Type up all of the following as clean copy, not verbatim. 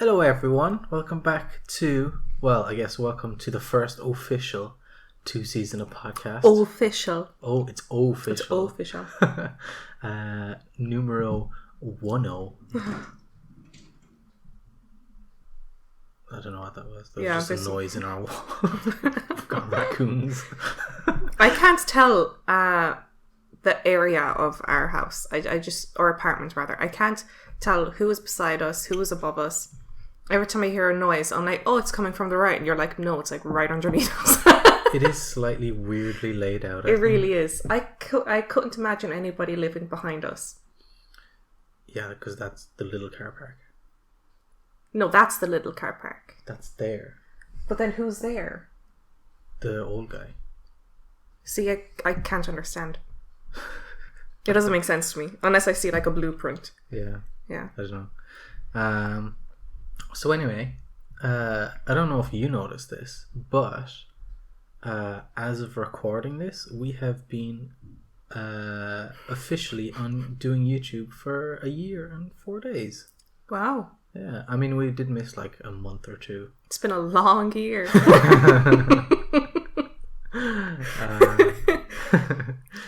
Hello everyone, welcome back to, welcome to the first official 2-season of podcast. Official. Oh, it's official. It's official. Numero 10. I don't know what that was. There was just a noise in our wall. We've got raccoons. I can't tell the area of our house. Or apartment rather. I can't tell who is beside us, who is above us. Every time I hear a noise, I'm like, oh, it's coming from the right. And you're like, no, it's like right underneath us. It is slightly weirdly laid out. It really is. I couldn't imagine anybody living behind us. Yeah, because that's the little car park. No, that's the little car park. That's there. But then who's there? The old guy. See, I can't understand. It doesn't make sense to me. Unless I see like a blueprint. Yeah. Yeah. I don't know. So anyway, I don't know if you noticed this, but as of recording this, we have been officially on doing YouTube for a year and 4 days. Wow. Yeah, I mean, we did miss like a month or two. It's been a long year.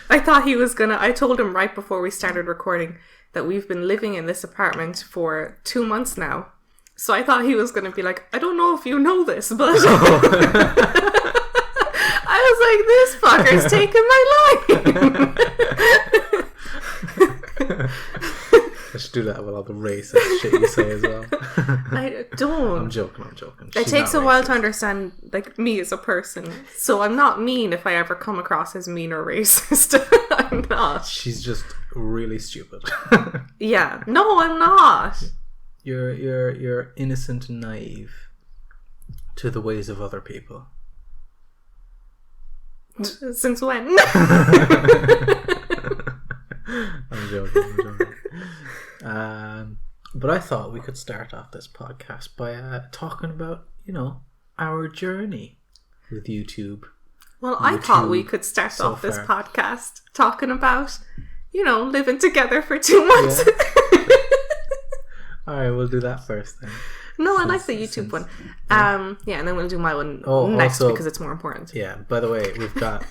I thought he was gonna... I told him right before we started recording that we've been living in this apartment for 2 months now. So I thought he was gonna be like, I don't know if you know this, but... I was like, this fucker's taking my life. I should do that with all the racist shit you say as well. I don't. I'm joking. It takes a while to understand, like, me as a person. So I'm not mean if I ever come across as mean or racist. I'm not. She's just really stupid. Yeah. No, I'm not. You're innocent and naive to the ways of other people. Since when? I'm joking. But I thought we could start off this podcast by talking about, our journey with YouTube. Well, I thought we could start off this podcast talking about, living together for 2 months. Yeah. Alright, we'll do that first then. No, I like the YouTube one. And then we'll do my one next also, because it's more important. Yeah, by the way, we've got...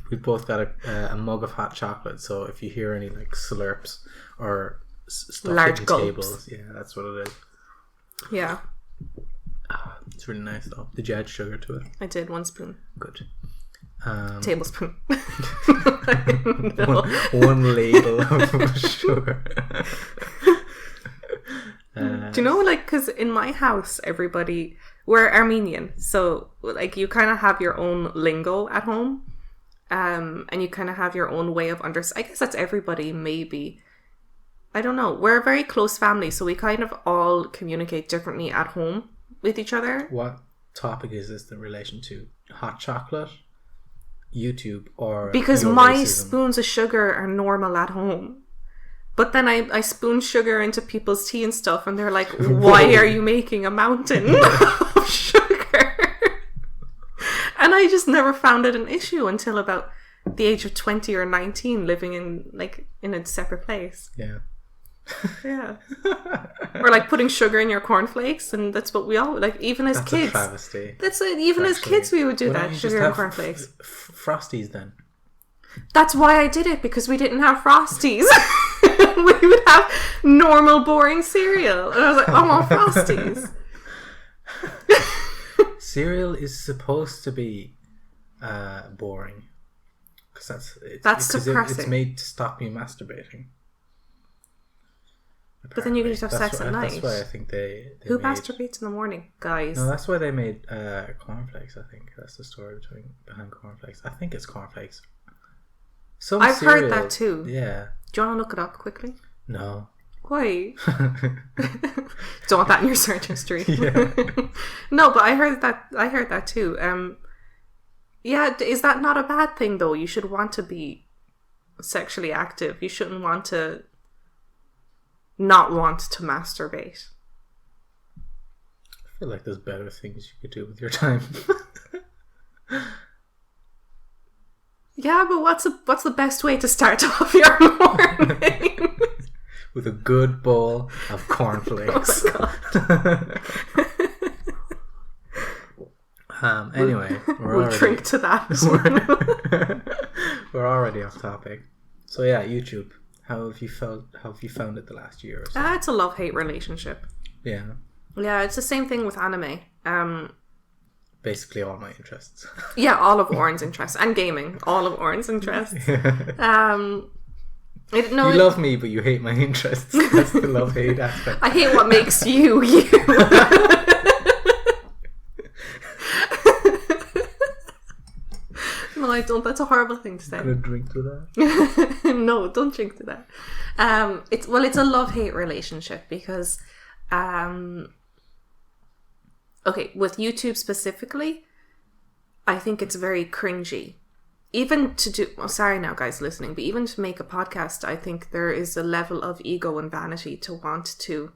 we've both got a mug of hot chocolate, so if you hear any like slurps or stuff large hitting gulps. Tables, yeah, that's what it is. Yeah. It's really nice though. Did you add sugar to it? I did, 1 spoon. Good. Tablespoon. one ladle of sugar. Do you know, like, because in my house, we're Armenian, so like you kind of have your own lingo at home, and you kind of have your own way of I guess that's everybody, maybe. I don't know. We're a very close family, so we kind of all communicate differently at home with each other. What topic is this in relation to? Hot chocolate, YouTube, or because my spoons of sugar are normal at home. But then I spoon sugar into people's tea and stuff, and they're like, why are you making a mountain of sugar? And I just never found it an issue until about the age of 20 or 19, living in a separate place. Yeah. Yeah. Or like putting sugar in your cornflakes, and that's what we all, like, even as that's kids. A travesty. That's it. Even as kids we would do that, sugar and cornflakes. Frosties then. That's why I did it, because we didn't have Frosties. We would have normal, boring cereal. And I was like, I want Frosties. Cereal is supposed to be boring. Because that's depressing. It's made to stop you masturbating. Apparently. But then you can just have sex at night. That's why I think they Who made... masturbates in the morning, guys? No, that's why they made cornflakes, I think. That's the story behind cornflakes. I think it's cornflakes. I've heard that too. Yeah. Do you want to look it up quickly? No. Why? Don't want that in your search history. Yeah. No, but I heard that too. Yeah, is that not a bad thing though? You should want to be sexually active. You shouldn't want to not want to masturbate. I feel like there's better things you could do with your time. Yeah, but what's the best way to start off your morning? with a good bowl of cornflakes. Oh my God. Anyway, We'll drink to that. We're already off topic. So yeah, YouTube. How have you found it the last year or so? It's a love-hate relationship. Yeah. Yeah, it's the same thing with anime. Basically all my interests. Yeah, all of Oran's interests. And gaming. All of Oran's interests. You love me, but you hate my interests. That's the love-hate aspect. I hate what makes you, you. No, I don't. That's a horrible thing to say. I'm gonna drink to that. No, don't drink to that. It's a love-hate relationship because okay, with YouTube specifically, I think it's very cringy. Even to do, sorry now guys listening, but even to make a podcast, I think there is a level of ego and vanity to want to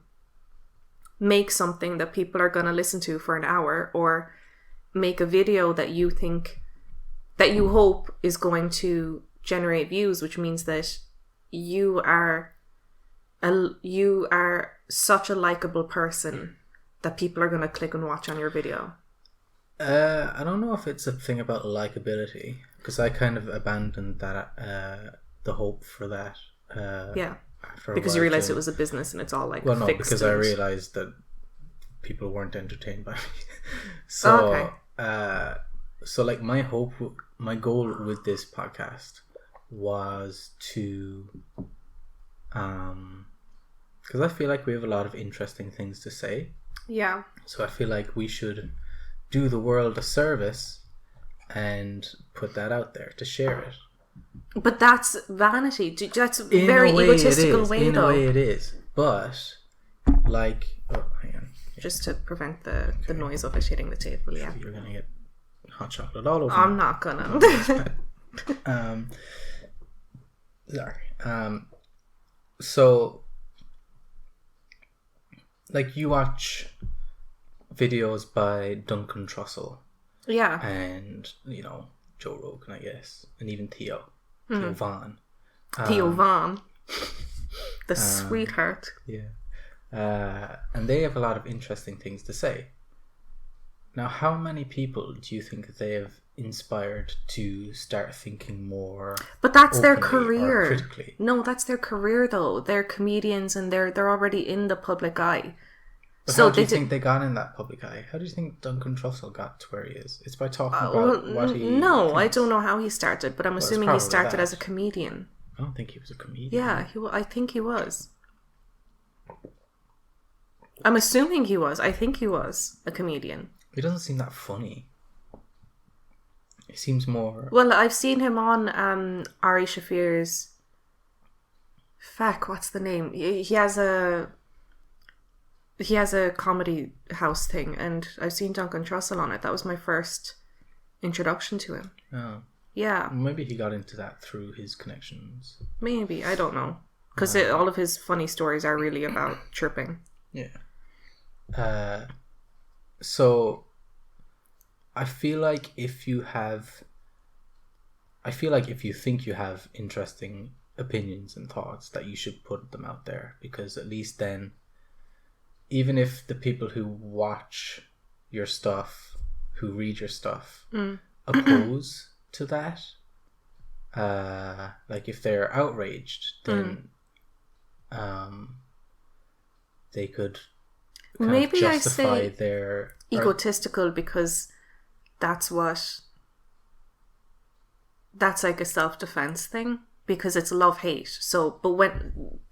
make something that people are going to listen to for an hour, or make a video that you hope is going to generate views, which means that you are such a likable person that people are going to click and watch on your video. I don't know if it's a thing about likability, because I kind of abandoned that the hope for that. Yeah, because you realized it was a business and it's all like fixed. Because I realized that people weren't entertained by me. So, so like my goal with this podcast was to, because I feel like we have a lot of interesting things to say. Yeah. So I feel like we should do the world a service and put that out there to share it. But that's vanity. That's a very egotistical way, though. In a way it is. But, like... Oh, hang on. Just to prevent the noise of it hitting the table, yeah. You're going to get hot chocolate all over I'm not going to. Sorry. So... Like, you watch videos by Duncan Trussell. Yeah. And, Joe Rogan, I guess. And even Theo. Theo Von. Theo Von. The sweetheart. Yeah. And they have a lot of interesting things to say. Now, how many people do you think they have inspired to start thinking more? But that's their career. Critically? No, that's their career, though. They're comedians and they're already in the public eye. But so how do you think they got in that public eye? How do you think Duncan Trussell got to where he is? It's by talking about what he No, thinks. I don't know how he started, but I'm assuming he started as a comedian. I don't think he was a comedian. Yeah, I think he was. I'm assuming he was. I think he was a comedian. He doesn't seem that funny. He seems more... Well, I've seen him on Ari Shafir's... Fuck, what's the name? He has a comedy house thing, and I've seen Duncan Trussell on it. That was my first introduction to him. Oh. Yeah. Maybe he got into that through his connections. Maybe, I don't know. Because all of his funny stories are really about chirping. Yeah. So, I feel like if you think you have interesting opinions and thoughts, that you should put them out there, because at least then, even if the people who watch your stuff, who read your stuff, oppose to that, like if they're outraged, then they could maybe justify I say their egotistical, because that's like a self-defense thing, because it's love-hate. So, but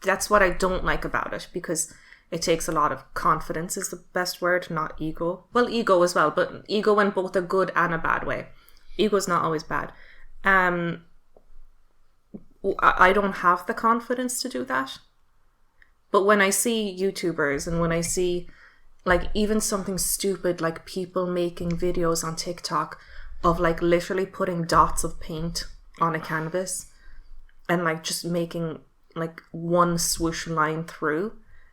that's what I don't like about it, because it takes a lot of confidence is the best word, not ego. Well, ego as well, but ego in both a good and a bad way. Ego is not always bad. I don't have the confidence to do that. But when I see YouTubers, and when I see like even something stupid like people making videos on TikTok of like literally putting dots of paint on a canvas and like just making like one swoosh line through,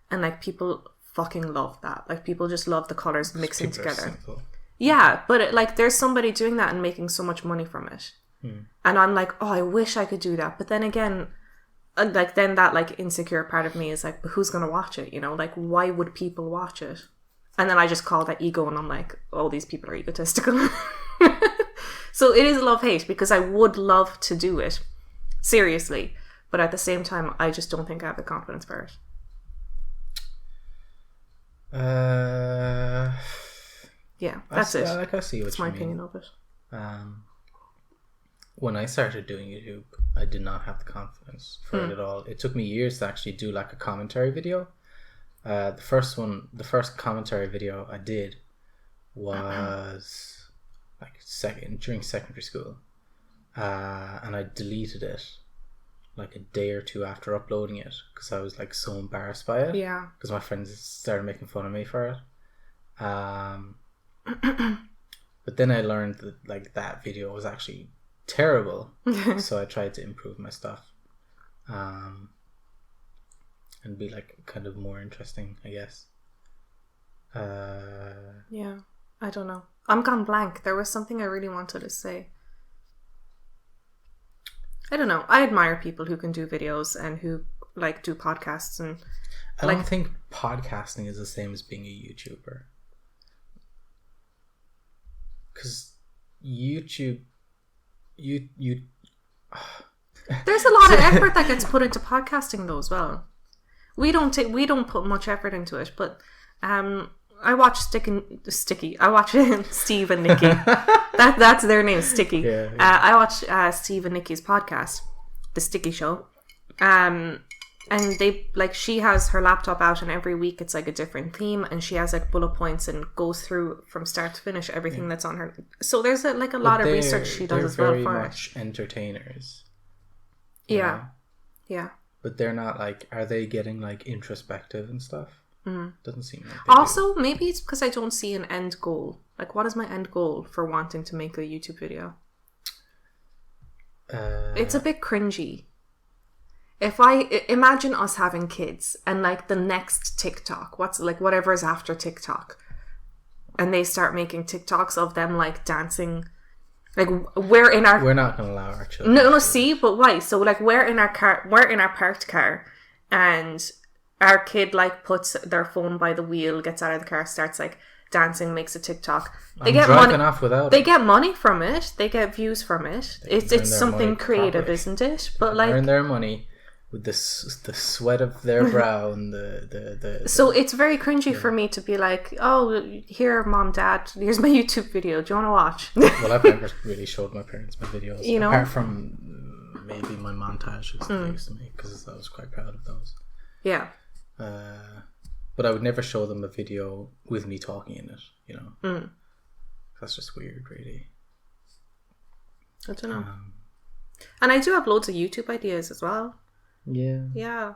and like people fucking love that. Like people just love the colors mixing together. Yeah, but like there's somebody doing that and making so much money from it. And I'm like, oh, I wish I could do that. But then again, like then that like insecure part of me is like, but who's gonna watch it? You know, like why would people watch it? And then I just call that ego, and I'm like, oh, these people are egotistical. So it is love-hate, because I would love to do it seriously, but at the same time, I just don't think I have the confidence for it. Yeah, that's it. Like, I see what that's you my mean. opinion of it. When I started doing YouTube, I did not have the confidence for it at all. It took me years to actually do like a commentary video. The first commentary video I did was like during secondary school, and I deleted it like a day or two after uploading it because I was like so embarrassed by it. Yeah, because my friends started making fun of me for it. But then I learned that like that video was actually terrible, so I tried to improve my stuff, and be like kind of more interesting, I guess. Yeah, I don't know. I'm gone blank. There was something I really wanted to say. I don't know. I admire people who can do videos and who like do podcasts, and I don't think podcasting is the same as being a YouTuber. Because YouTube, you there's a lot of effort that gets put into podcasting though as well. We don't put much effort into it, but I watch Sticky. I watch Steve and Nikki. That's their name, Sticky. Yeah. I watch Steve and Nikki's podcast, The Sticky Show. And they like, she has her laptop out, and every week it's like a different theme, and she has like bullet points and goes through from start to finish everything that's on her. So there's a lot of research she does as well for it. They're very much entertainers. Yeah. Yeah. But they're not like, are they getting like introspective and stuff? Doesn't seem like they also do. Maybe it's because I don't see an end goal. Like, what is my end goal for wanting to make a YouTube video? It's a bit cringy. If I imagine us having kids and like the next TikTok, what's like whatever is after TikTok, and they start making TikToks of them like dancing, like we're not gonna allow our children. No, see, but why? So like we're in our parked car, and our kid like puts their phone by the wheel, gets out of the car, starts like dancing, makes a TikTok. They get money off without they get money from it. They get views from it. It's something creative, properly. Isn't it? But like earn their money with the sweat of their brow and the So it's very cringy for me to be like, oh, here, mom, dad, here's my YouTube video. Do you want to watch? Well, I've never really showed my parents my videos, you know, apart from maybe my montages that they used to make, because I was quite proud of those. Yeah. But I would never show them a video with me talking in it, you know. That's just weird, really. I don't know. And I do have loads of YouTube ideas as well. Yeah.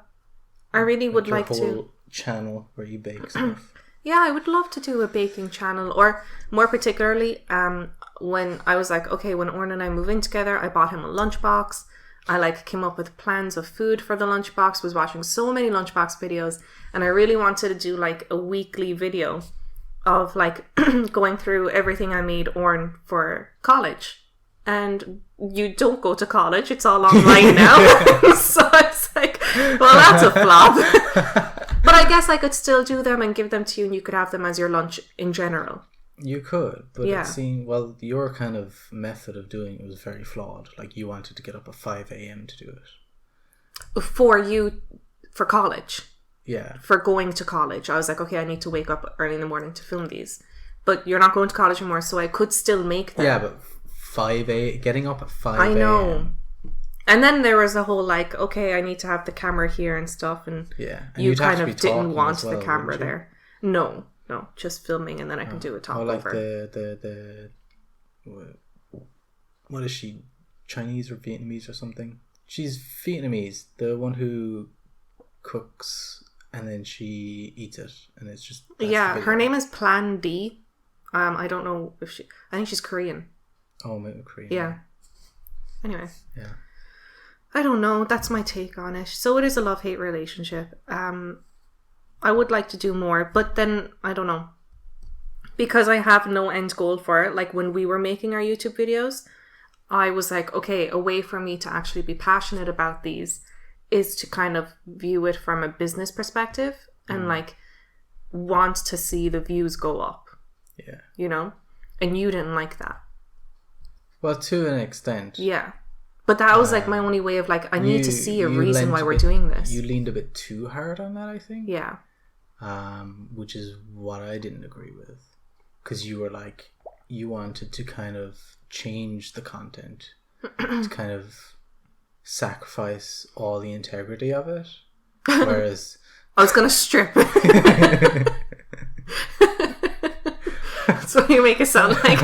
I really would like whole to channel where you bake stuff. Yeah, I would love to do a baking channel, or more particularly, when I was like, okay, when Oran and I move in together, I bought him a lunchbox. I like came up with plans of food for the lunchbox, was watching so many lunchbox videos, and I really wanted to do like a weekly video of like going through everything I made Oran for college. And you don't go to college, it's all online now. So it's like, well, that's a flop. But I guess I could still do them and give them to you, and you could have them as your lunch in general. You could, but yeah. It seemed, well, your kind of method of doing it was very flawed. Like, you wanted to get up at 5 a.m. to do it. For college. Yeah. For going to college. I was like, okay, I need to wake up early in the morning to film these. But you're not going to college anymore, so I could still make them. Yeah, but getting up at 5 I know. a.m. And then there was the whole like, okay, I need to have the camera here and stuff, and yeah, and you kind of didn't want the camera there. No, just filming, and then I can do a talk over. Like the what is she? Chinese or Vietnamese or something? She's Vietnamese, the one who cooks and then she eats it, and it's just her name is Plan D. I don't know if I think she's Korean. Oh, maybe Korean. Yeah. Anyway. Yeah. I don't know. That's my take on it. So it is a love-hate relationship. I would like to do more, but then I don't know. Because I have no end goal for it. Like when we were making our YouTube videos, I was like, okay, a way for me to actually be passionate about these is to kind of view it from a business perspective and like want to see the views go up. Yeah. You know? And you didn't like that. Well, to an extent. Yeah. But that was like my only way of like, I need to see a reason why we're doing this. You leaned a bit too hard on that, I think. Yeah. Which is what I didn't agree with. Because you were like, you wanted to kind of change the content to kind of sacrifice all the integrity of it. Whereas... I was going to strip. That's what you make it sound like.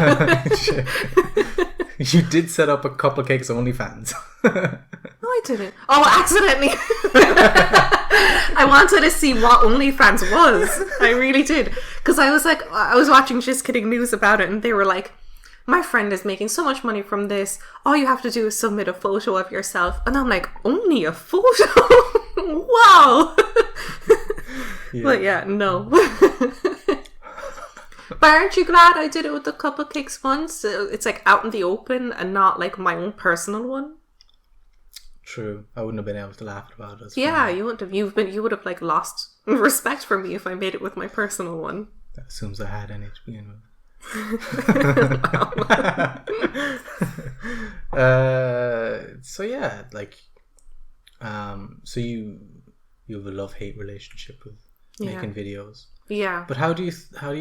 You did set up a couple of cakes OnlyFans. No, I didn't. Oh, accidentally. I wanted to see what OnlyFans was. I really did. Because I was watching Just Kidding News about it, and they were like, my friend is making so much money from this. All you have to do is submit a photo of yourself. And I'm like, only a photo? Wow. Yeah. But yeah, no. But aren't you glad I did it with the Couple Cakes one? So it's like out in the open and not like my own personal one. True. I wouldn't have been able to laugh about it. Yeah, you wouldn't have. You would have like lost respect for me if I made it with my personal one. That assumes I had any to begin with. So yeah, like, so you have a love-hate relationship with making videos. Yeah. But how do you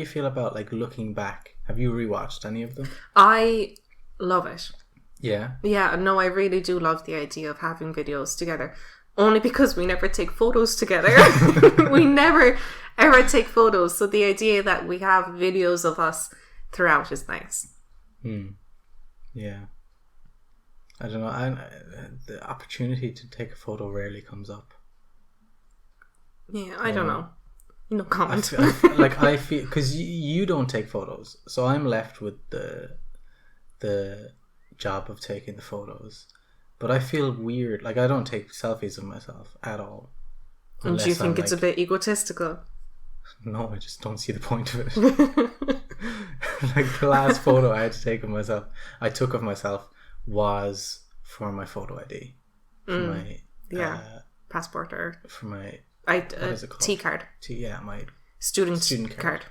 feel about like looking back? Have you rewatched any of them? I love it. Yeah. Yeah, no, I really do love the idea of having videos together. Only because we never take photos together. We never ever take photos. So the idea that we have videos of us throughout is nice. Yeah. I don't know. The opportunity to take a photo rarely comes up. Yeah, I don't know. No comment. I feel because you don't take photos, so I'm left with the job of taking the photos. But I feel weird. Like, I don't take selfies of myself at all. And do you think it's a bit egotistical? No, I just don't see the point of it. Like, the last photo I had to take of myself, was for my photo ID. For my... passport or... For my... what is it called? T card. My... Student card.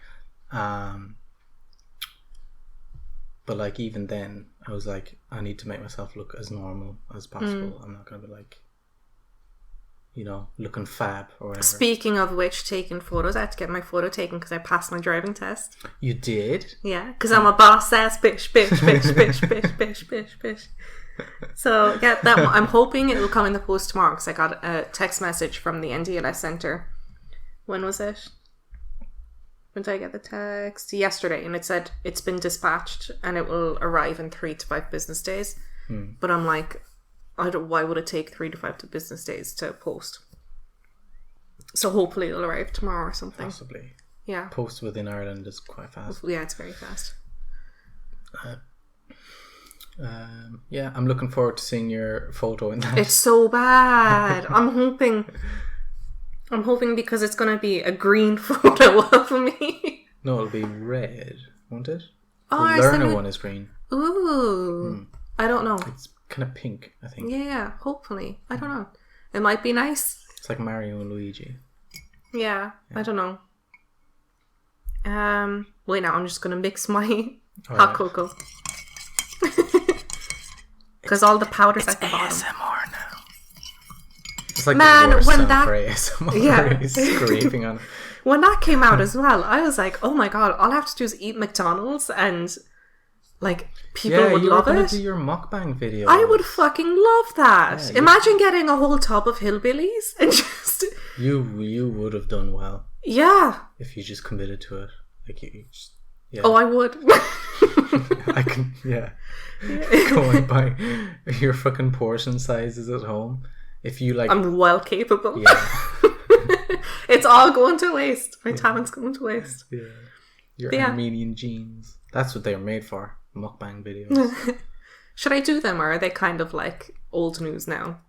But, like, even then, I was like, I need to make myself look as normal as possible. I'm not going to be, like, you know, looking fab or whatever. Speaking of which, taking photos, I had to get my photo taken because I passed my driving test. You did? Yeah, because I'm a boss-ass bitch. So, yeah, that one, I'm hoping it will come in the post tomorrow because I got a text message from the NDLS Centre. When was it? When did I get the text? Yesterday, and it said it's been dispatched and it will arrive in 3 to 5 business days. But I'm like, why would it take 3 to 5 business days to post? So hopefully it'll arrive tomorrow or something. Possibly. Yeah. Post within Ireland is quite fast. Yeah, it's very fast. Yeah, I'm looking forward to seeing your photo in that. It's so bad. I'm hoping because it's going to be a green photo of me. No, it'll be red, won't it? Oh, the learner one is green. Ooh. I don't know. It's kind of pink, I think. Yeah, hopefully. I don't know. It might be nice. It's like Mario and Luigi. Yeah. I don't know. Wait, now I'm just going to mix my hot cocoa. Because all the powder's at the bottom. ASMR now. It's like Man, the worst when sound that... for ASMR. He's scraping on it. When that came out as well, I was like, oh my god, all I have to do is eat McDonald's and like people would love it. Yeah, you were going to do your mukbang video. I would fucking love that. Yeah, imagine getting a whole tub of hillbillies and just... You would have done well. Yeah. If you just committed to it. Like you just... Yeah. Oh, I would. I can, yeah. Go and buy your fucking portion sizes at home. If you like... I'm well capable. Yeah. It's all going to waste. My talent's going to waste. Yeah. Your Armenian genes. That's what they're made for. Mukbang videos. Should I do them or are they kind of like old news now?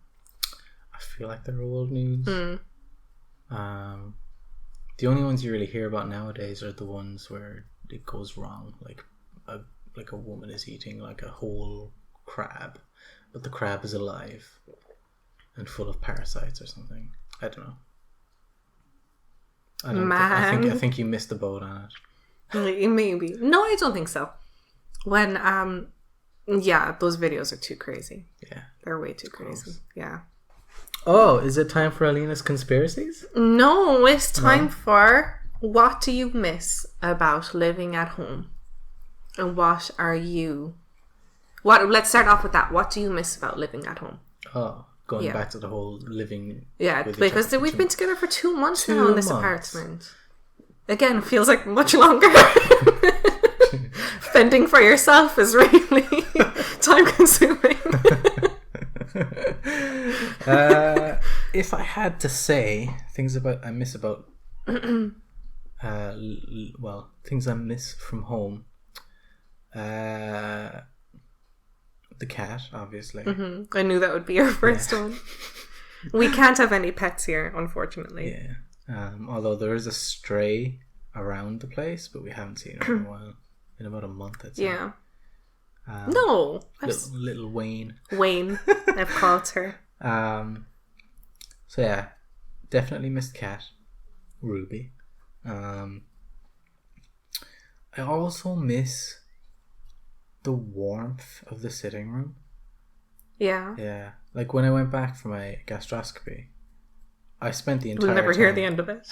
I feel like they're old news. The only ones you really hear about nowadays are the ones where it goes wrong. Like a woman is eating like a whole crab, but the crab is alive. and full of parasites or something. I don't know. I think you missed the boat on it. Maybe. No, I don't think so. When those videos are too crazy. Yeah. They're way too crazy. Yeah. Oh, is it time for Alina's conspiracies? No, it's time for what do you miss about living at home? And let's start off with that. What do you miss about living at home? Oh, going back to the whole living. Yeah, because we've been together for 2 months now in this apartment. Again, feels like much longer. Fending for yourself is really time consuming. If I had to say things I miss about things I miss from home, the cat, obviously. I knew that would be your first one. We can't have any pets here, unfortunately. Yeah. Although there is a stray around the place, but we haven't seen her in a while. In about a month, I'd say. Yeah. No. Little Wayne. Wayne, I've called her. So yeah, definitely missed cat, Ruby. I also miss the warmth of the sitting room. Yeah. Yeah. Like when I went back for my gastroscopy, I spent the entire We'll never hear the end of it.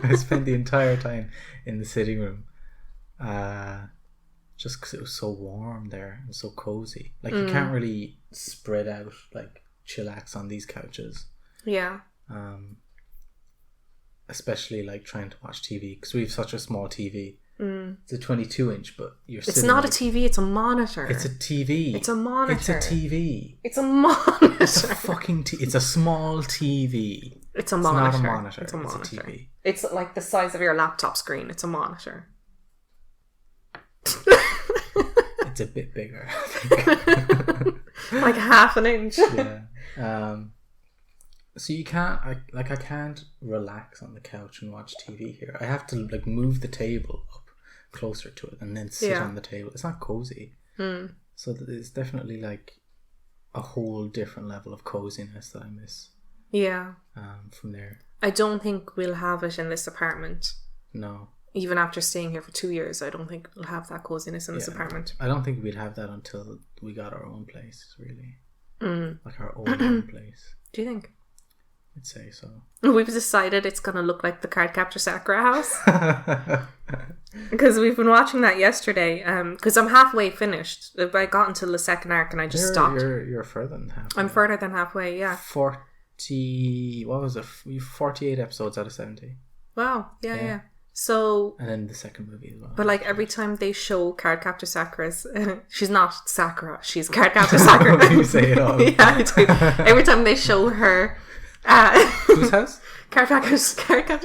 I spent the entire time in the sitting room. Just because it was so warm there and so cozy. Like you can't really spread out, like chillax on these couches. Yeah. Especially like trying to watch TV because we have such a small TV. It's a 22-inch, but it's not a TV, it's a monitor. It's a TV. It's a monitor. It's a TV. It's a monitor. It's a fucking it's a small TV. It's a monitor. It's not a monitor. It's a monitor. It's a TV. It's like the size of your laptop screen. It's a monitor. It's a bit bigger, I think. Like half an inch. Yeah. So you can't, I can't relax on the couch and watch TV here. I have to like move the table up closer to it and then sit on the table. It's not cozy. So it's definitely like a whole different level of coziness that I miss. Yeah. From there. I don't think we'll have it in this apartment. No. Even after staying here for 2 years, I don't think we'll have that coziness in this apartment. I don't think we'd have that until we got our own place, really. Like our own place. Do you think? I'd say so. We've decided it's going to look like the Cardcaptor Sakura house. Because we've been watching that yesterday. Because I'm halfway finished. I got until the second arc and I just stopped. You're further than halfway. I'm further than halfway, yeah. 48 episodes out of 70. Wow, yeah. So, and then the second movie as well. But like every time they show Cardcaptor Sakura's, she's not Sakura, she's Cardcaptor Sakura. You say it all. Yeah, I do. Every time they show her, whose house? Cardcaptor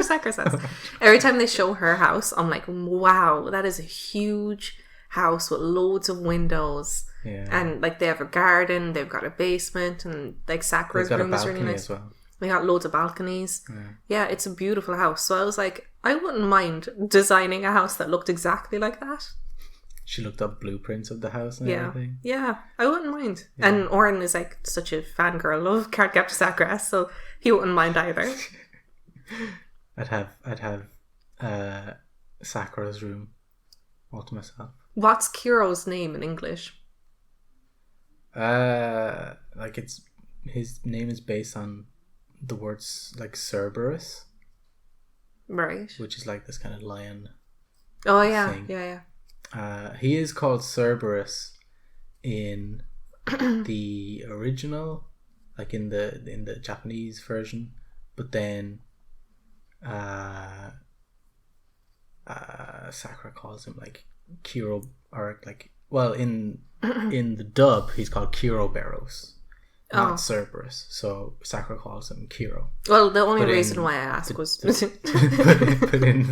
Sakura's house. Every time they show her house, I'm like, wow, that is a huge house with loads of windows. Yeah. And like they have a garden, they've got a basement, and like Sakura's room is really nice. As well. They got loads of balconies. Yeah, it's a beautiful house. So I was like, I wouldn't mind designing a house that looked exactly like that. She looked up blueprints of the house and everything. Yeah, I wouldn't mind. Yeah. And Oran is like such a fangirl of Cardcaptor Sakura, so he wouldn't mind either. I'd have Sakura's room all to myself. What's Kiro's name in English? Like his name is based on the words like Cerberus, right? Which is like this kind of lion. Oh yeah, thing. yeah. He is called Cerberus in the original, like in the Japanese version, but then Sakura calls him like Kiro, or like in the dub he's called Cerberus. Not Cerberus, so Sakura calls him Kiro. Well, the only reason why I asked was... but in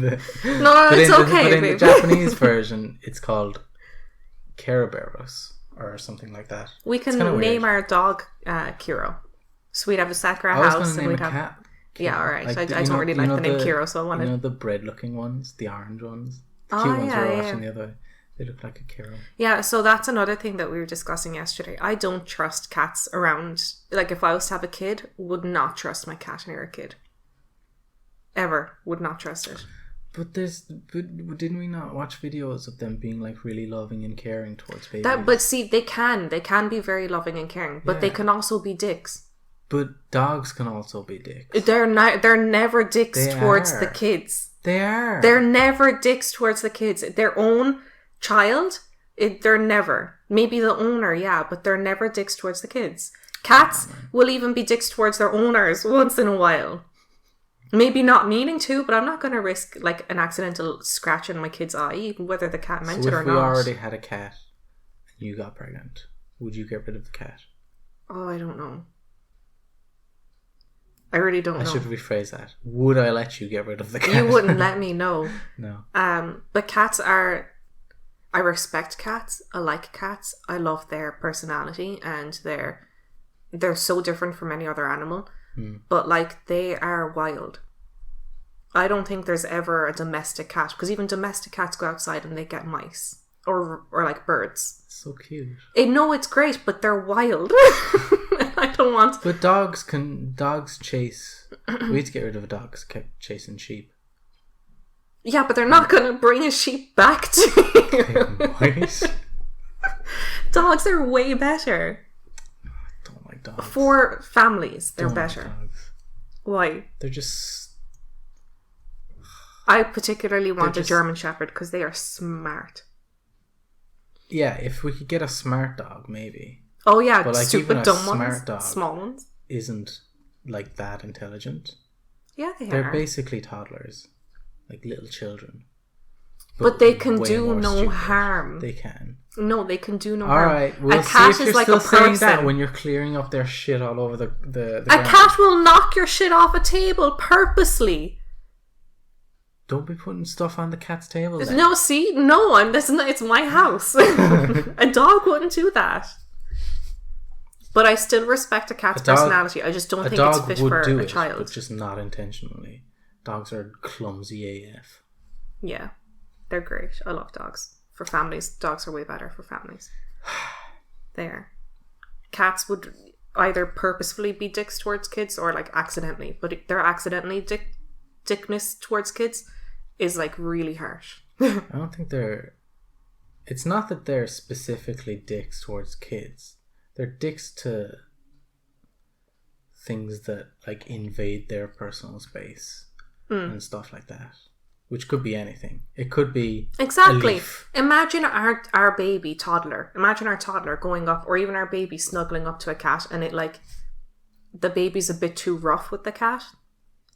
the... No, it's okay, But in the Japanese version, it's called Cerberus, or something like that. We can name our dog Kiro. So we'd have a Sakura house, and we'd have... Cat. Yeah, alright. Like I don't really like the name Kiro, so I wanted... You know the bread-looking ones? The orange ones? The cute ones we were watching the other way. They look like a Karen. Yeah, so that's another thing that we were discussing yesterday. I don't trust cats around. Like, if I was to have a kid, would not trust my cat near a kid. Ever. Would not trust it. But didn't we not watch videos of them being like really loving and caring towards babies? But see, they can be very loving and caring, but they can also be dicks. But dogs can also be dicks. They're never dicks towards the kids. They are. They're never dicks towards the kids. Their own child, they're never. Maybe the owner, yeah, but they're never dicks towards the kids. Cats will even be dicks towards their owners once in a while. Maybe not meaning to, but I'm not going to risk like an accidental scratch in my kid's eye, whether the cat meant it or not. If we already had a cat and you got pregnant, would you get rid of the cat? Oh, I don't know. I really don't know. I should rephrase that. Would I let you get rid of the cat? You wouldn't let me know. No. But cats are... I respect cats. I like cats. I love their personality, and they're so different from any other animal. But like, they are wild. I don't think there's ever a domestic cat, because even domestic cats go outside and they get mice or like birds. It's so cute. No, it's great, but they're wild. I don't want. But dogs chase. We had to get rid of a dog 'cause it kept chasing sheep. Yeah, but they're not going to bring a sheep back to you. Mice. Dogs are way better. I don't like dogs. For families, they're Don't like better. dogs. Why? They're just... I particularly want a German Shepherd because they are smart. Yeah, if we could get a smart dog, maybe. Oh yeah, but like, stupid even a dumb smart ones, dog small ones. Isn't like that intelligent. Yeah, They're basically toddlers, like little children. But they can way do more no stupid. harm. They can. No, they can do no All harm. right, we'll a cat see if is you're like still a saying person. that when you're clearing up their shit all over the a ground. cat will knock your shit off a table purposely. Don't be putting stuff on the cat's table then. No, see? No, it's my house. A dog wouldn't do that. But I still respect a cat's personality. I just don't think it's fit for a child. But just not intentionally. Dogs are clumsy AF. Yeah, they're great. I love dogs. For families, dogs are way better for families. They are. Cats would either purposefully be dicks towards kids or like accidentally. But their accidentally dickness towards kids is like really harsh. I don't think they're... It's not that they're specifically dicks towards kids. They're dicks to things that like invade their personal space and stuff like that. Which could be anything. It could be exactly. a leaf. Imagine our baby toddler. Imagine our toddler going up, or even our baby snuggling up to a cat, and it like the baby's a bit too rough with the cat,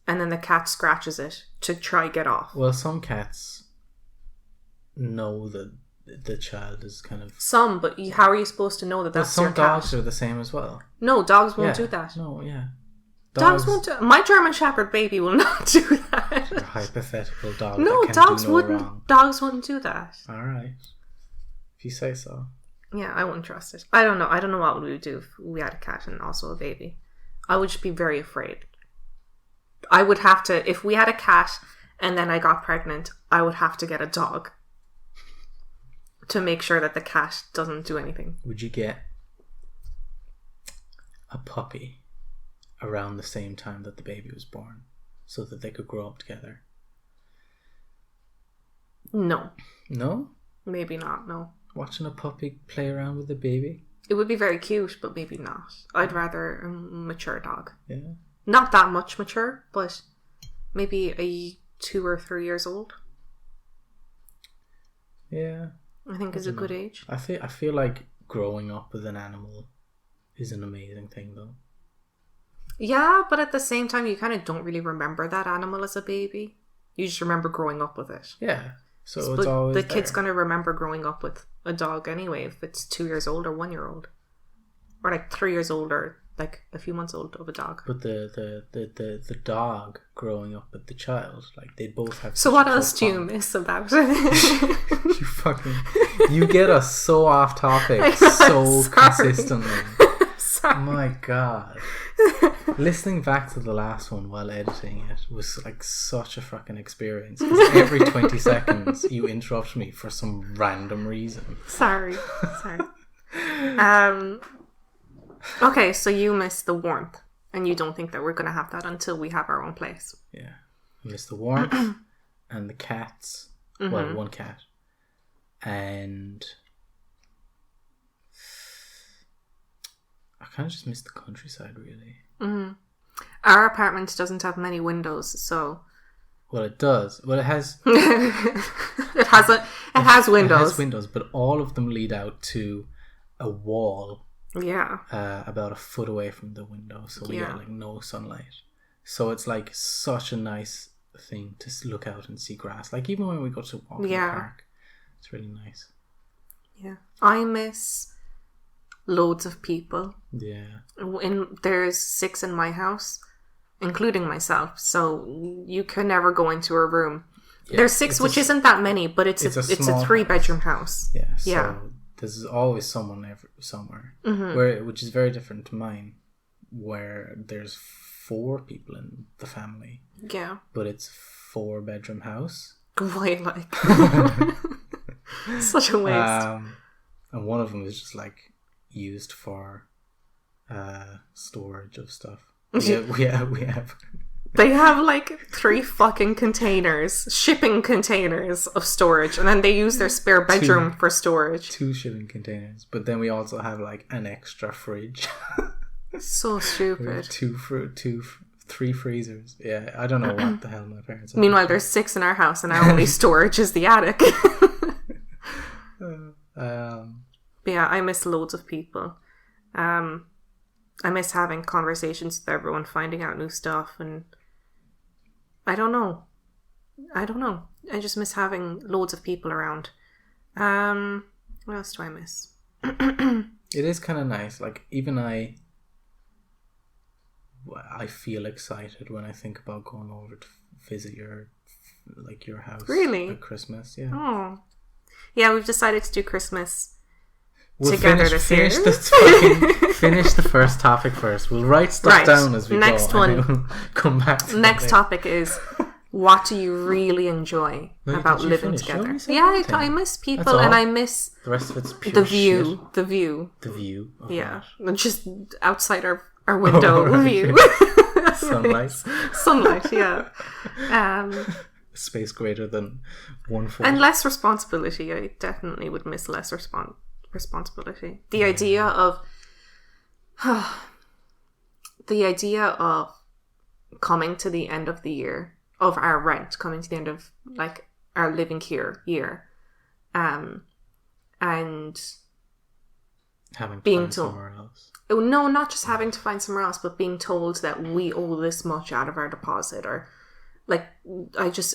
and then the cat scratches it to try get off. Well, some cats know that the child is kind of... Some, but how are you supposed to know that that's your cat? Some dogs are the same as well. No, dogs won't do that. No, yeah. Dogs won't do... My German Shepherd baby will not do that. Your hypothetical dog. No, that can dogs do no wouldn't. wrong. Dogs wouldn't do that. All right, if you say so. Yeah, I wouldn't trust it. I don't know. I don't know what we would do if we had a cat and also a baby. I would just be very afraid. I would have to... If we had a cat and then I got pregnant, I would have to get a dog to make sure that the cat doesn't do anything. Would you get a puppy around the same time that the baby was born so that they could grow up together? No. No? Maybe not, no. Watching a puppy play around with a baby? It would be very cute, but maybe not. I'd rather a mature dog. Yeah. Not that much mature, but maybe a 2 or 3 years old. Yeah. I think is a good age. I feel like growing up with an animal is an amazing thing, though. Yeah, but at the same time, you kind of don't really remember that animal as a baby. You just remember growing up with it. Yeah, so it's always the kid's going to remember growing up with a dog anyway, if it's 2 years old or 1 year old, or like 3 years old or like a few months old of a dog. But the dog growing up with the child, like they both have. So what else do you miss about it? you get us so off topic so consistently. Sorry. My God. Listening back to the last one while editing it was like such a fucking experience. 'Cause every 20 seconds you interrupt me for some random reason. Sorry. Okay, so you miss the warmth, and you don't think that we're going to have that until we have our own place. Yeah. I miss the warmth and the cats. Mm-hmm. Well, one cat. And I kind of just miss the countryside, really. Mm-hmm. Our apartment doesn't have many windows, so... Well, it does. Well, it has... it has windows. It has windows, but all of them lead out to a wall. Yeah. About a foot away from the window, so we get like no sunlight. So it's like such a nice thing to look out and see grass. Like even when we go to walk in the park, it's really nice. Yeah. I miss loads of people. Yeah. There's 6 in my house, including myself. So you can never go into a room. Yeah, there's 6, which isn't that many, but it's a 3-bedroom house. Yeah. So there's always someone somewhere, which is very different to mine, where there's 4 people in the family. Yeah. But it's 4-bedroom house. Why, like such a waste. And one of them is just like used for storage of stuff. We have. They have like 3 fucking shipping containers of storage, and then they use their spare bedroom for storage. 2 shipping containers, but then we also have like an extra fridge. So stupid. 3 freezers. Yeah, I don't know what the hell my parents. Meanwhile, there's 6 in our house, and our only storage is the attic. But yeah, I miss loads of people. I miss having conversations with everyone, finding out new stuff, and I don't know. I just miss having loads of people around. What else do I miss? It is kind of nice. Like even I feel excited when I think about going over to visit your house. Really? At Christmas, yeah. Oh, yeah. We've decided to do Christmas together this year. Finish the first topic first. We'll write stuff down as we go. Next one. We'll come back. Next topic is, what do you really enjoy about living together? Yeah, I miss people, and I miss the rest of it's pure the view. Shit. The view. Yeah, just outside our window view. Sunlight. Yeah. Space greater than 1 foot. And less responsibility. I definitely would miss less responsibility. The idea of coming to the end of the year of our rent, coming to the end of like our living here year, and having to find somewhere else. Oh, no, not just having to find somewhere else, but being told that we owe this much out of our deposit, or like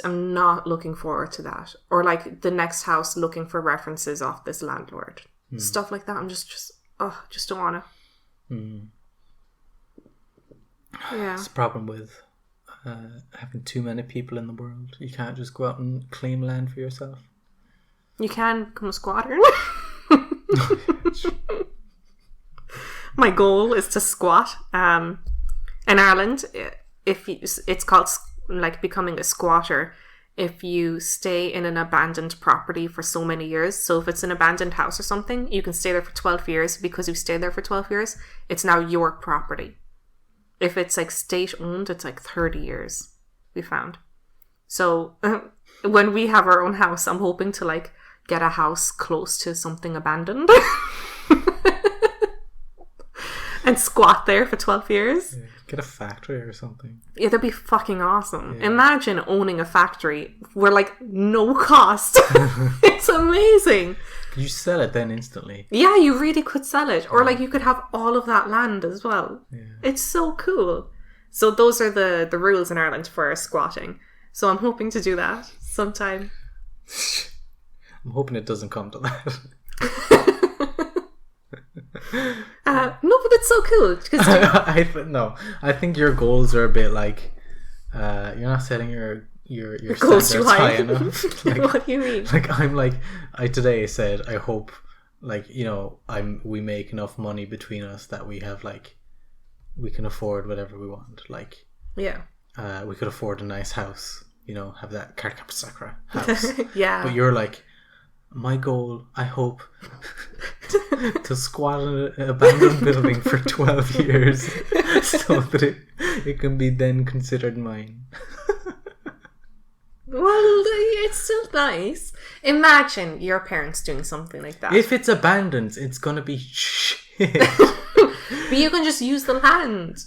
I'm not looking forward to that, or like the next house looking for references off this landlord, stuff like that. I'm just don't want to. Yeah, it's a problem with having too many people in the world. You can't just go out and claim land for yourself. You can become a squatter. My goal is to squat. In Ireland, it's called like becoming a squatter. If you stay in an abandoned property for so many years, so if it's an abandoned house or something, you can stay there for 12 years. Because you stayed there for 12 years, it's now your property. If it's like state owned, it's like 30 years, we found. So when we have our own house, I'm hoping to like get a house close to something abandoned and squat there for 12 years. Yeah, get a factory or something. Yeah, that'd be fucking awesome. Yeah. Imagine owning a factory where like no cost. It's amazing. Could you sell it then instantly? Yeah, you really could sell it. Or like you could have all of that land as well. Yeah. It's so cool. So those are the rules in Ireland for squatting. So I'm hoping to do that sometime. I'm hoping it doesn't come to that. No, but it's so cool. I think your goals are a bit like you're not setting your goals standards too high enough. Like, what do you mean? Like I today said I hope like we make enough money between us that we have like we can afford whatever we want. Like, Yeah. we could afford a nice house, have that Karkapasakra house. Yeah. But you're like, my goal, I hope, to squat in an abandoned building for 12 years so that it can be then considered mine. Well, it's still nice. Imagine your parents doing something like that. If it's abandoned, it's gonna be shit. But you can just use the land.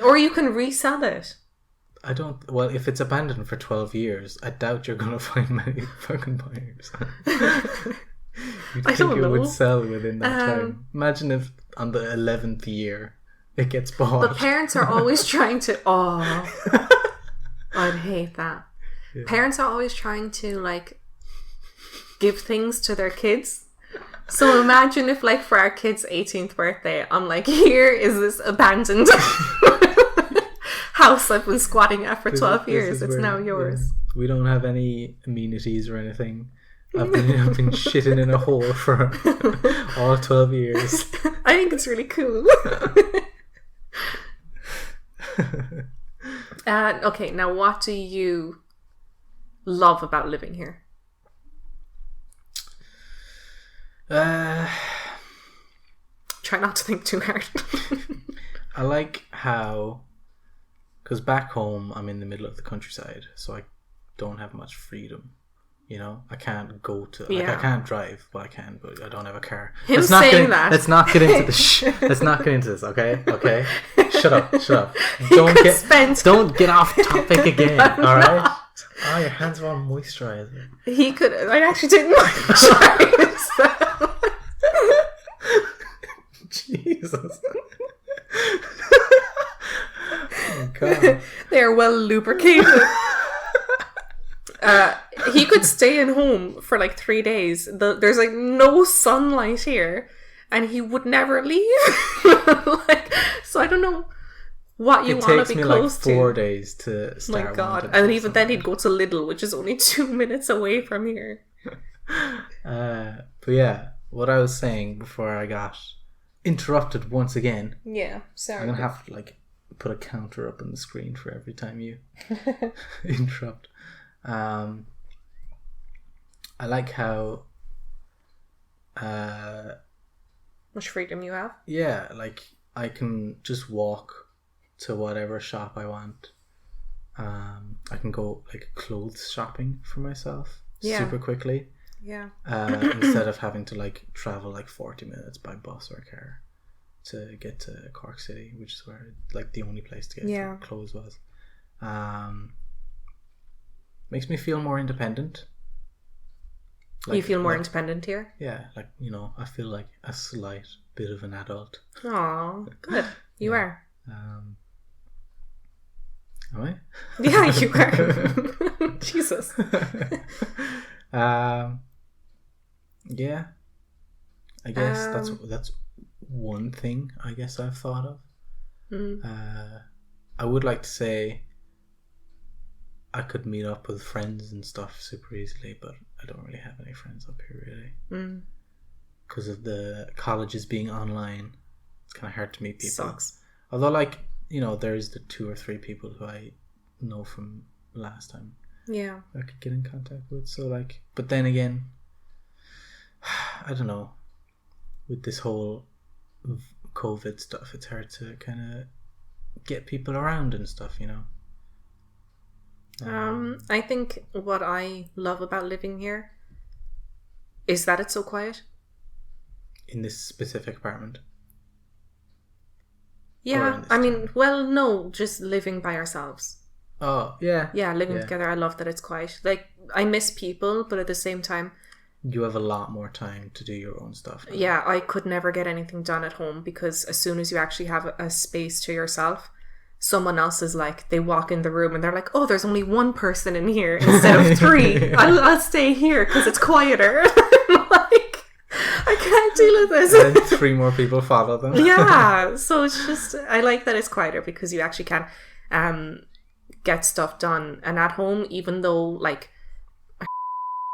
Or you can resell it. Well, if it's abandoned for 12 years, I doubt you're gonna find many fucking buyers. You'd I think don't it know. would sell within that time. Imagine if on the 11th year it gets bought. But parents are always trying to... Oh, I'd hate that. Yeah. Parents are always trying to, like, give things to their kids. So imagine if, like, for our kid's 18th birthday, I'm like, here is this abandoned house I've been squatting at for 12 years. It's now yours. Yeah, we don't have any amenities or anything. I've been shitting in a hole for all 12 years. I think it's really cool. Okay, now what do you love about living here? Try not to think too hard. I like how, because back home I'm in the middle of the countryside, so I don't have much freedom. I can't go to, I can't drive. Well, I can, but I don't have a car. Let's not get into this. Let's not get into this. Okay. Shut up. Don't get off topic again. All right. Oh, your hands are all moisturizer. I actually didn't moisturize. Jesus. Oh, God. They are well lubricated. He could stay in home for like 3 days. There's like no sunlight here, and he would never leave. So I don't know what you want to be close to. It takes me like 4 days to start. My God, and even then he'd go to Lidl, which is only 2 minutes away from here. But yeah, what I was saying before I got interrupted once again. Yeah, sorry. I'm gonna have to like put a counter up on the screen for every time you interrupt. I like how much freedom you have. Yeah, like I can just walk to whatever shop I want. I can go like clothes shopping for myself super quickly. Yeah. Instead of having to like travel like 40 minutes by bus or car to get to Cork City, which is where like the only place to get clothes was. Makes me feel more independent. Like, you feel more independent here? Yeah, like, I feel like a slight bit of an adult. Aw, good. You are. Am I? Yeah, you are. Jesus. Yeah. I guess that's one thing I guess I've thought of. Mm-hmm. I would like to say I could meet up with friends and stuff super easily, but I don't really have any friends up here really. Because of the colleges being online, it's kind of hard to meet people. Sucks. Although, like, there's the 2 or 3 people who I know from last time. Yeah. I could get in contact with. So, like, but then again, I don't know. With this whole COVID stuff, it's hard to kind of get people around and stuff, I think what I love about living here is that it's so quiet. In this specific apartment? Yeah, I mean, well, no, just living by ourselves. Oh, yeah. Yeah, living together, I love that it's quiet. Like, I miss people, but at the same time... You have a lot more time to do your own stuff now. Yeah, I could never get anything done at home because as soon as you actually have a space to yourself... Someone else is like, they walk in the room and they're like, oh, there's only one person in here instead of 3. I'll stay here because it's quieter. Like, I can't deal with this. And then 3 more people follow them. Yeah, so it's just, I like that it's quieter because you actually can get stuff done. And at home, even though like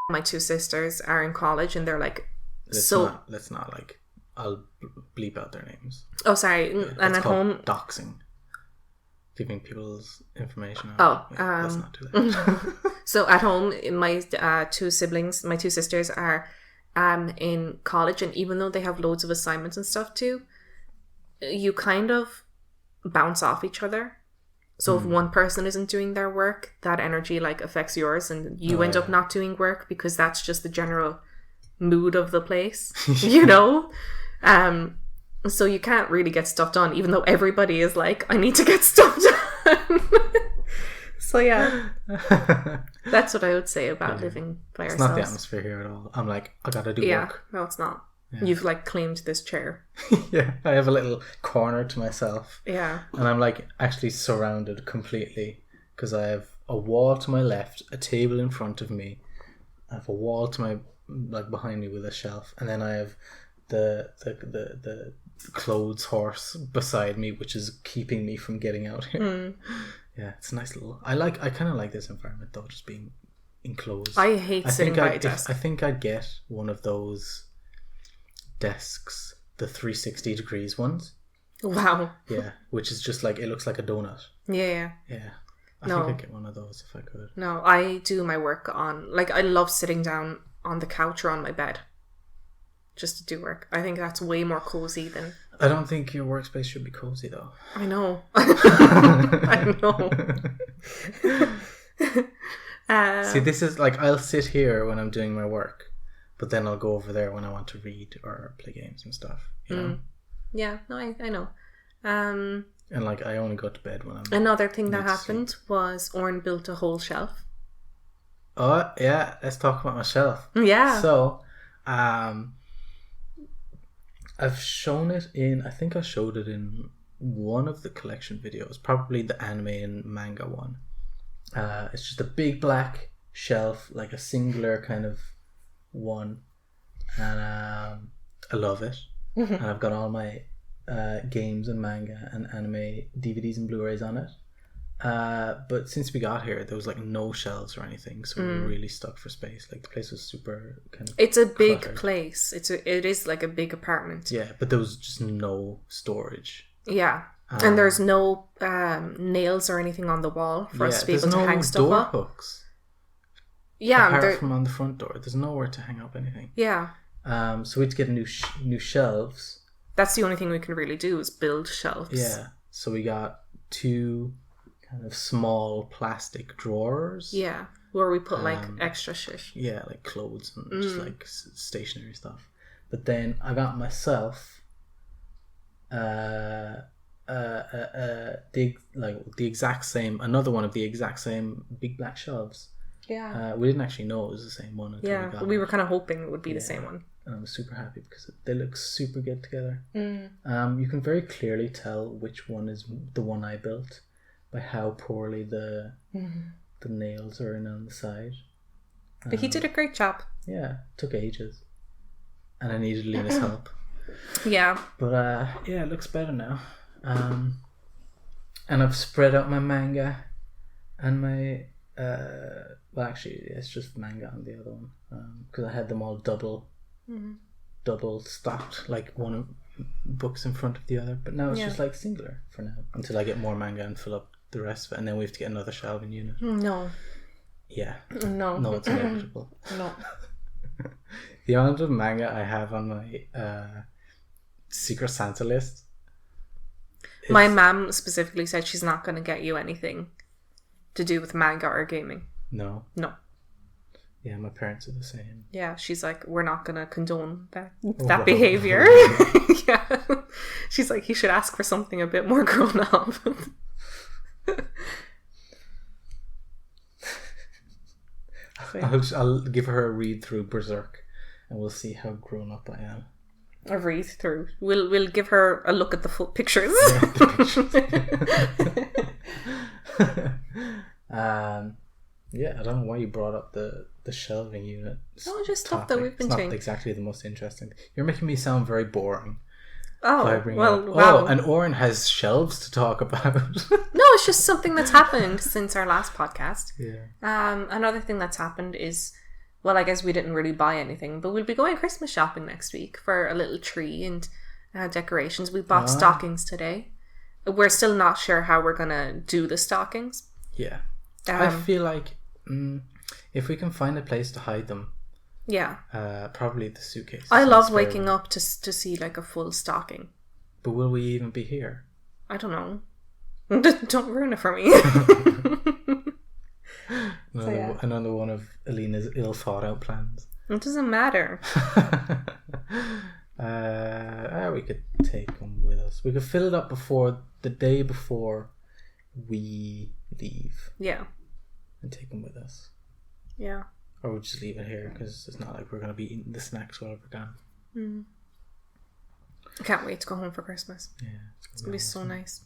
my 2 sisters are in college and they're like, let's not like I'll bleep out their names. Oh, sorry. Yeah, And it's at called home... doxing. Giving people's information out. Oh, yeah, that's not too late. So at home, my two sisters are in college, and even though they have loads of assignments and stuff too, you kind of bounce off each other. So if one person isn't doing their work, that energy like affects yours, and you end up not doing work because that's just the general mood of the place, you know? So you can't really get stuff done, even though everybody is like, I need to get stuff done. So yeah, that's what I would say about living by It's ourselves. not the atmosphere here at all. I'm like, I gotta do Yeah, work. no, it's not. Yeah. You've like claimed this chair. Yeah, I have a little corner to myself. Yeah. And I'm like actually surrounded completely because I have a wall to my left, a table in front of me, I have a wall to my like behind me with a shelf, and then I have the clothes horse beside me, which is keeping me from getting out here. Yeah, it's a nice little. I kind of like this environment though, just being enclosed. I hate sitting by a desk. I think I'd get one of those desks, the 360 degrees ones. Wow. Yeah, which is just like, it looks like a donut. Yeah. Yeah. I think I'd get one of those if I could. No, I do my work on, like, I love sitting down on the couch or on my bed just to do work. I think that's way more cozy than... I don't think your workspace should be cozy though. I know. I know. See, this is like, I'll sit here when I'm doing my work, but then I'll go over there when I want to read or play games and stuff, you know? Yeah, no, I know. And like, I only go to bed when I'm... Another thing that happened was Oran built a whole shelf. Oh, yeah, let's talk about my shelf. Yeah. So, I've shown it in, I think I showed it in one of the collection videos, probably the anime and manga one. It's just a big black shelf, like a singular kind of one, and I love it. And I've got all my games and manga and anime DVDs and Blu-rays on it. But since we got here, there was like no shelves or anything, so we were really stuck for space. Like, the place was super kind of... It's a big cluttered. place. It is like a big apartment. Yeah, but there was just no storage. Yeah. And there's no nails or anything on the wall for us to be able to hang stuff door up. hooks. Yeah, Apart from on the front door, there's nowhere to hang up anything. Yeah. So we had to get new shelves. That's the only thing we can really do is build shelves. Yeah. So we got 2 kind of small plastic drawers. Yeah, where we put like extra shit. Yeah, like clothes and just like stationary stuff. But then I got myself the exact same, another one of the exact same big black shelves. Yeah. We didn't actually know it was the same one until we were kind of hoping it would be the same one. And I was super happy because they look super good together. You can very clearly tell which one is the one I built by how poorly the nails are in on the side. But he did a great job. Yeah, took ages. And I needed Lena's help. Yeah. But yeah, it looks better now. And I've spread out my manga and my... well, actually, it's just manga on the other one. Because I had them all double stocked, like one books in front of the other. But now it's just like singular for now. Until I get more manga and fill up the rest of it. And then we have to get another shelving unit. No. Yeah. No, it's inevitable. No. The amount of manga I have on my Secret Santa list. My mum specifically said she's not going to get you anything to do with manga or gaming. No. Yeah, my parents are the same. Yeah, she's like, we're not going to condone that behavior. Yeah. She's like, you should ask for something a bit more grown up. I'll give her a read through Berserk and we'll see how grown up I am. A read through. We'll give her a look at the full pictures. Yeah, the pictures. Yeah, I don't know why you brought up the shelving unit. No, just stuff that we've been doing. It's not exactly the most interesting. You're making me sound very boring. Oh, well, wow. Oh, and Oran has shelves to talk about. No, it's just something that's happened since our last podcast. Yeah. Another thing that's happened is Well, I guess we didn't really buy anything, but we'll be going Christmas shopping next week for a little tree and decorations. We bought stockings today. We're still not sure how we're going to do the stockings. Yeah. I feel like if we can find a place to hide them. Yeah. Probably the suitcase. I love waking up to see like a full stocking. But will we even be here? I don't know. Don't ruin it for me. Another one of Alina's ill thought out plans. It doesn't matter. We could take them with us. We could fill it up the day before we leave. Yeah. And take them with us. Yeah. Or we'll just leave it here because it's not like we're going to be eating the snacks while we're gone. I can't wait to go home for Christmas. Yeah. It's going to be so nice.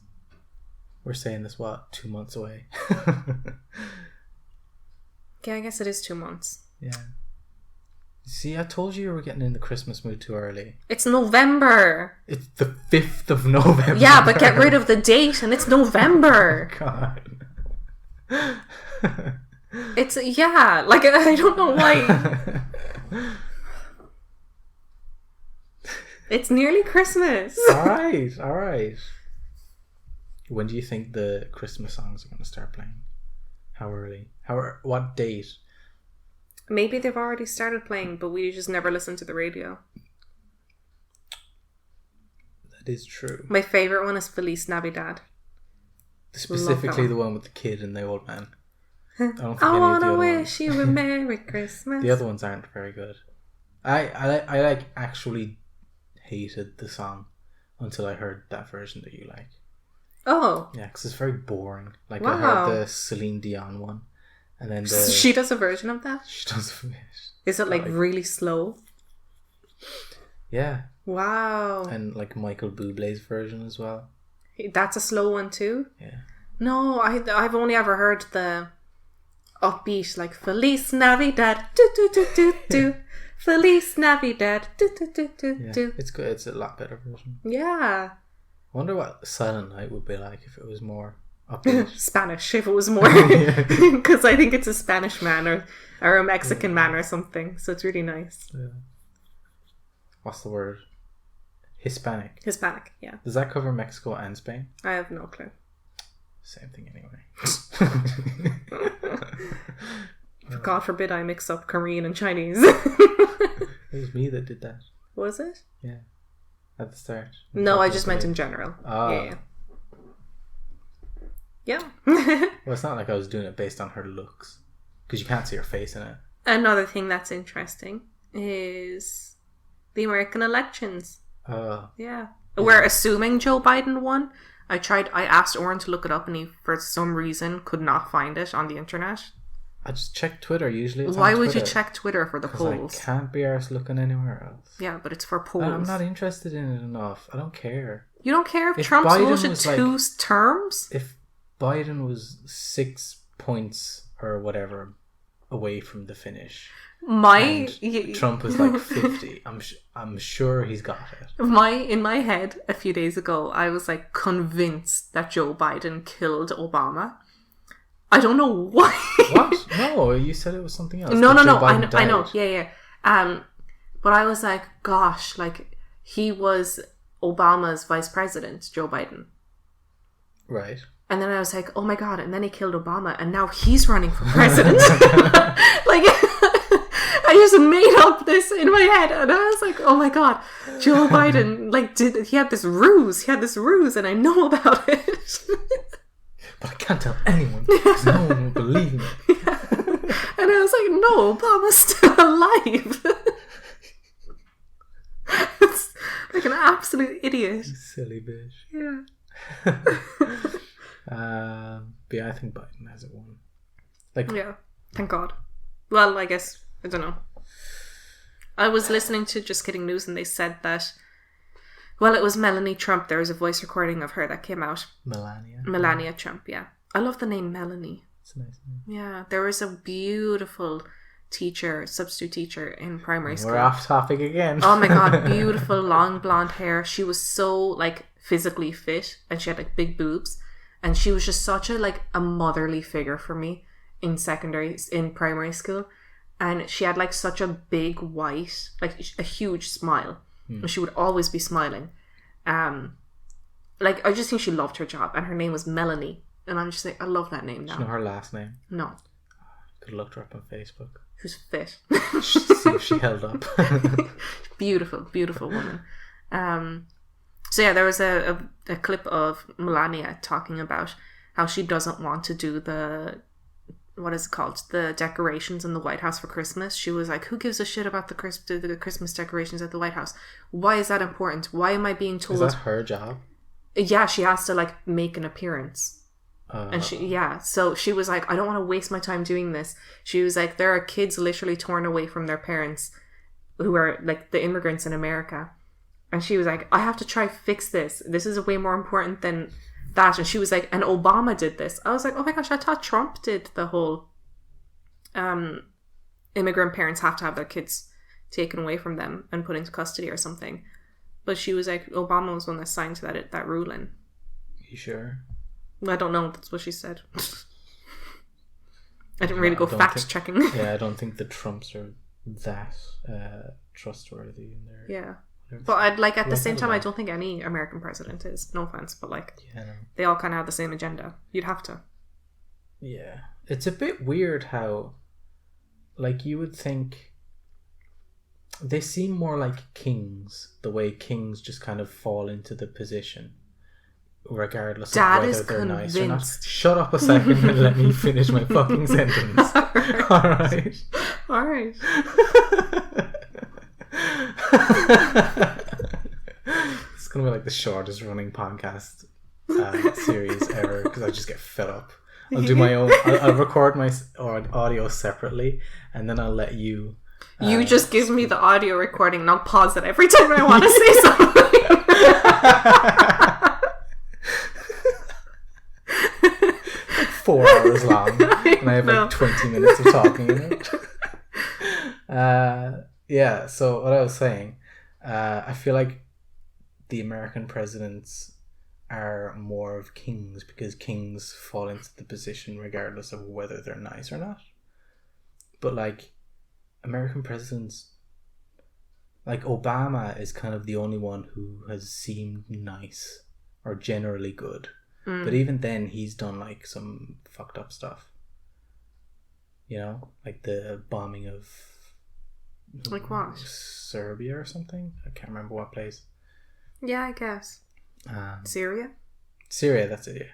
We're saying this, 2 months away? Yeah, I guess it is 2 months. Yeah. See, I told you were getting in the Christmas mood too early. It's November. It's the 5th of November. Yeah, but get rid of the date and it's November. God. It's, yeah, like, I don't know why. It's nearly Christmas. All right. When do you think the Christmas songs are going to start playing? How early? What date? Maybe they've already started playing, but we just never listen to the radio. That is true. My favourite one is Feliz Navidad. Specifically the one with the kid and the old man. I want to wish you a Merry Christmas. The other ones aren't very good. I actually hated the song until I heard that version that you like. Oh. Yeah, because it's very boring. Like, wow. I heard the Celine Dion one. And then she does a version of that? She does. Is it like really slow? Yeah. Wow. And like Michael Bublé's version as well. That's a slow one too? Yeah. No, I've only ever heard the upbeat, like Feliz Navidad, do do do do do. Feliz Navidad, do do do do do. It's good. It's a lot better version. Yeah. I wonder what Silent Night would be like if it was more upbeat. Spanish, if it was more. Because I think it's a Spanish man or a Mexican man or something. So it's really nice. Yeah. What's the word? Hispanic. Hispanic, yeah. Does that cover Mexico and Spain? I have no clue. Same thing anyway. God forbid I mix up Korean and Chinese. It was me that did that. Was it? Yeah. At the start. No, I just meant in general. Oh. Yeah. Well, it's not like I was doing it based on her looks. Because you can't see her face in it. Another thing that's interesting is the American elections. Yeah. We're assuming Joe Biden won. I asked Oran to look it up and he, for some reason, could not find it on the internet. I just check Twitter usually. Why would you check Twitter for the polls? I can't be arsed looking anywhere else. Yeah, but it's for polls. I'm not interested in it enough. I don't care. You don't care if Trump's voted two terms? If Biden was 6 points or whatever away from the finish, Trump was like 50. I'm sure he's got it. In my head a few days ago, I was like convinced that Joe Biden killed Obama. I don't know why. What? No, you said it was something else. No. I know. Yeah. But I was like, gosh, like he was Obama's vice president, Joe Biden. Right. And then I was like, oh my God. And then he killed Obama and now he's running for president. Like, I just made up this in my head. And I was like, oh my God, Joe Biden, like, he had this ruse and I know about it. But I can't tell anyone because no one will believe me. Yeah. And I was like, no, Obama's still alive. It's like an absolute idiot. Silly bitch. Yeah. But yeah, I think Biden has it won. Like, yeah, thank God. Well, I guess, I don't know. I was listening to Just Kidding News and they said that, well, it was Melania Trump. There was a voice recording of her that came out. Melania Trump, yeah. I love the name Melanie. It's a nice name. Yeah, there was a beautiful substitute teacher in primary school. We're off topic again. Oh my God, beautiful long blonde hair. She was so like physically fit and she had like big boobs. And she was just such a motherly figure for me in primary school. And she had like such a big white, like a huge smile. And she would always be smiling. Like, I just think she loved her job. And her name was Melanie. And I'm just like, I love that name now. Do you know her last name? No. Could have looked her up on Facebook. Who's fit. See if she held up. Beautiful, beautiful woman. So yeah, there was a clip of Melania talking about how she doesn't want to do the, what is it called? The decorations in the White House for Christmas. She was like, who gives a shit about the Christmas decorations at the White House? Why is that important? Why am I being told? Is that her job? Yeah, she has to like make an appearance. And so she was like, I don't want to waste my time doing this. She was like, there are kids literally torn away from their parents who are like the immigrants in America. And she was like, I have to try fix this. This is way more important than that. And she was like, and Obama did this. I was like, oh my gosh, I thought Trump did the whole immigrant parents have to have their kids taken away from them and put into custody or something. But she was like, Obama was one that signed that ruling. You sure? I don't know. That's what she said. I didn't really go fact checking. Yeah, I don't think the Trumps are that trustworthy in their. Yeah, but I'd like at the same time, I don't think any American president is. No offense, but like, they all kind of have the same agenda. You'd have to. Yeah, it's a bit weird how, like, you would think they seem more like kings. The way kings just kind of fall into the position. Regardless of whether they're nice or not. Shut up a second and let me finish my fucking sentence. Alright. Alright. It's gonna be like the shortest running podcast series ever because I just get fed up. I'll do my own. I'll record my audio separately and then I'll let you. You just give me the audio recording and I'll pause it every time I want to say something. 4 hours long and I have like 20 minutes of talking in it. Yeah, so what I was saying, I feel like the American presidents are more of kings because kings fall into the position regardless of whether they're nice or not. But like American presidents, like Obama is kind of the only one who has seemed nice or generally good. But even then, he's done like some fucked up stuff. You know, like the bombing of like what? Serbia or something. I can't remember what place. Yeah, I guess. Syria. Syria, that's it.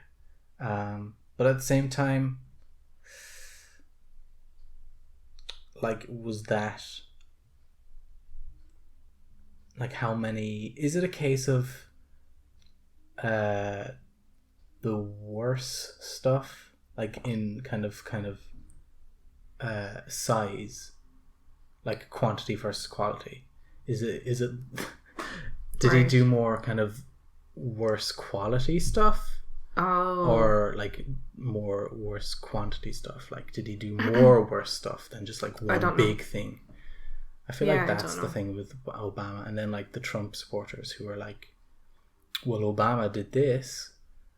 Yeah. But at the same time, like, was that like how many? Is it a case of the worse stuff, like in kind of size, like quantity versus quality? Is it did he do more kind of worse quality stuff, or like more worse quantity stuff? Like, did he do more worse stuff than just like one big thing? I feel like that's the thing with Obama. And then like the Trump supporters who are like, well, Obama did this.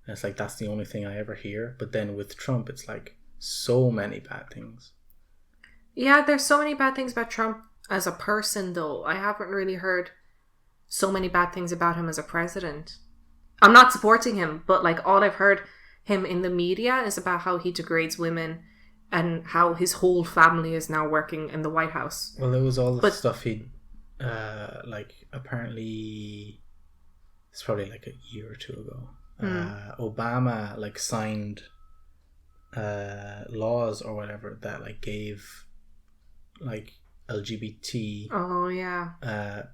And it's like, that's the only thing I ever hear. But then with Trump, it's like so many bad things. Yeah, there's so many bad things about Trump as a person, though. I haven't really heard so many bad things about him as a president. I'm not supporting him, but like all I've heard him in the media is about how he degrades women and how his whole family is now working in the White House. Well, there was all the stuff he, like, apparently, it's probably like a year or two ago. Obama like signed laws or whatever that like gave like LGBT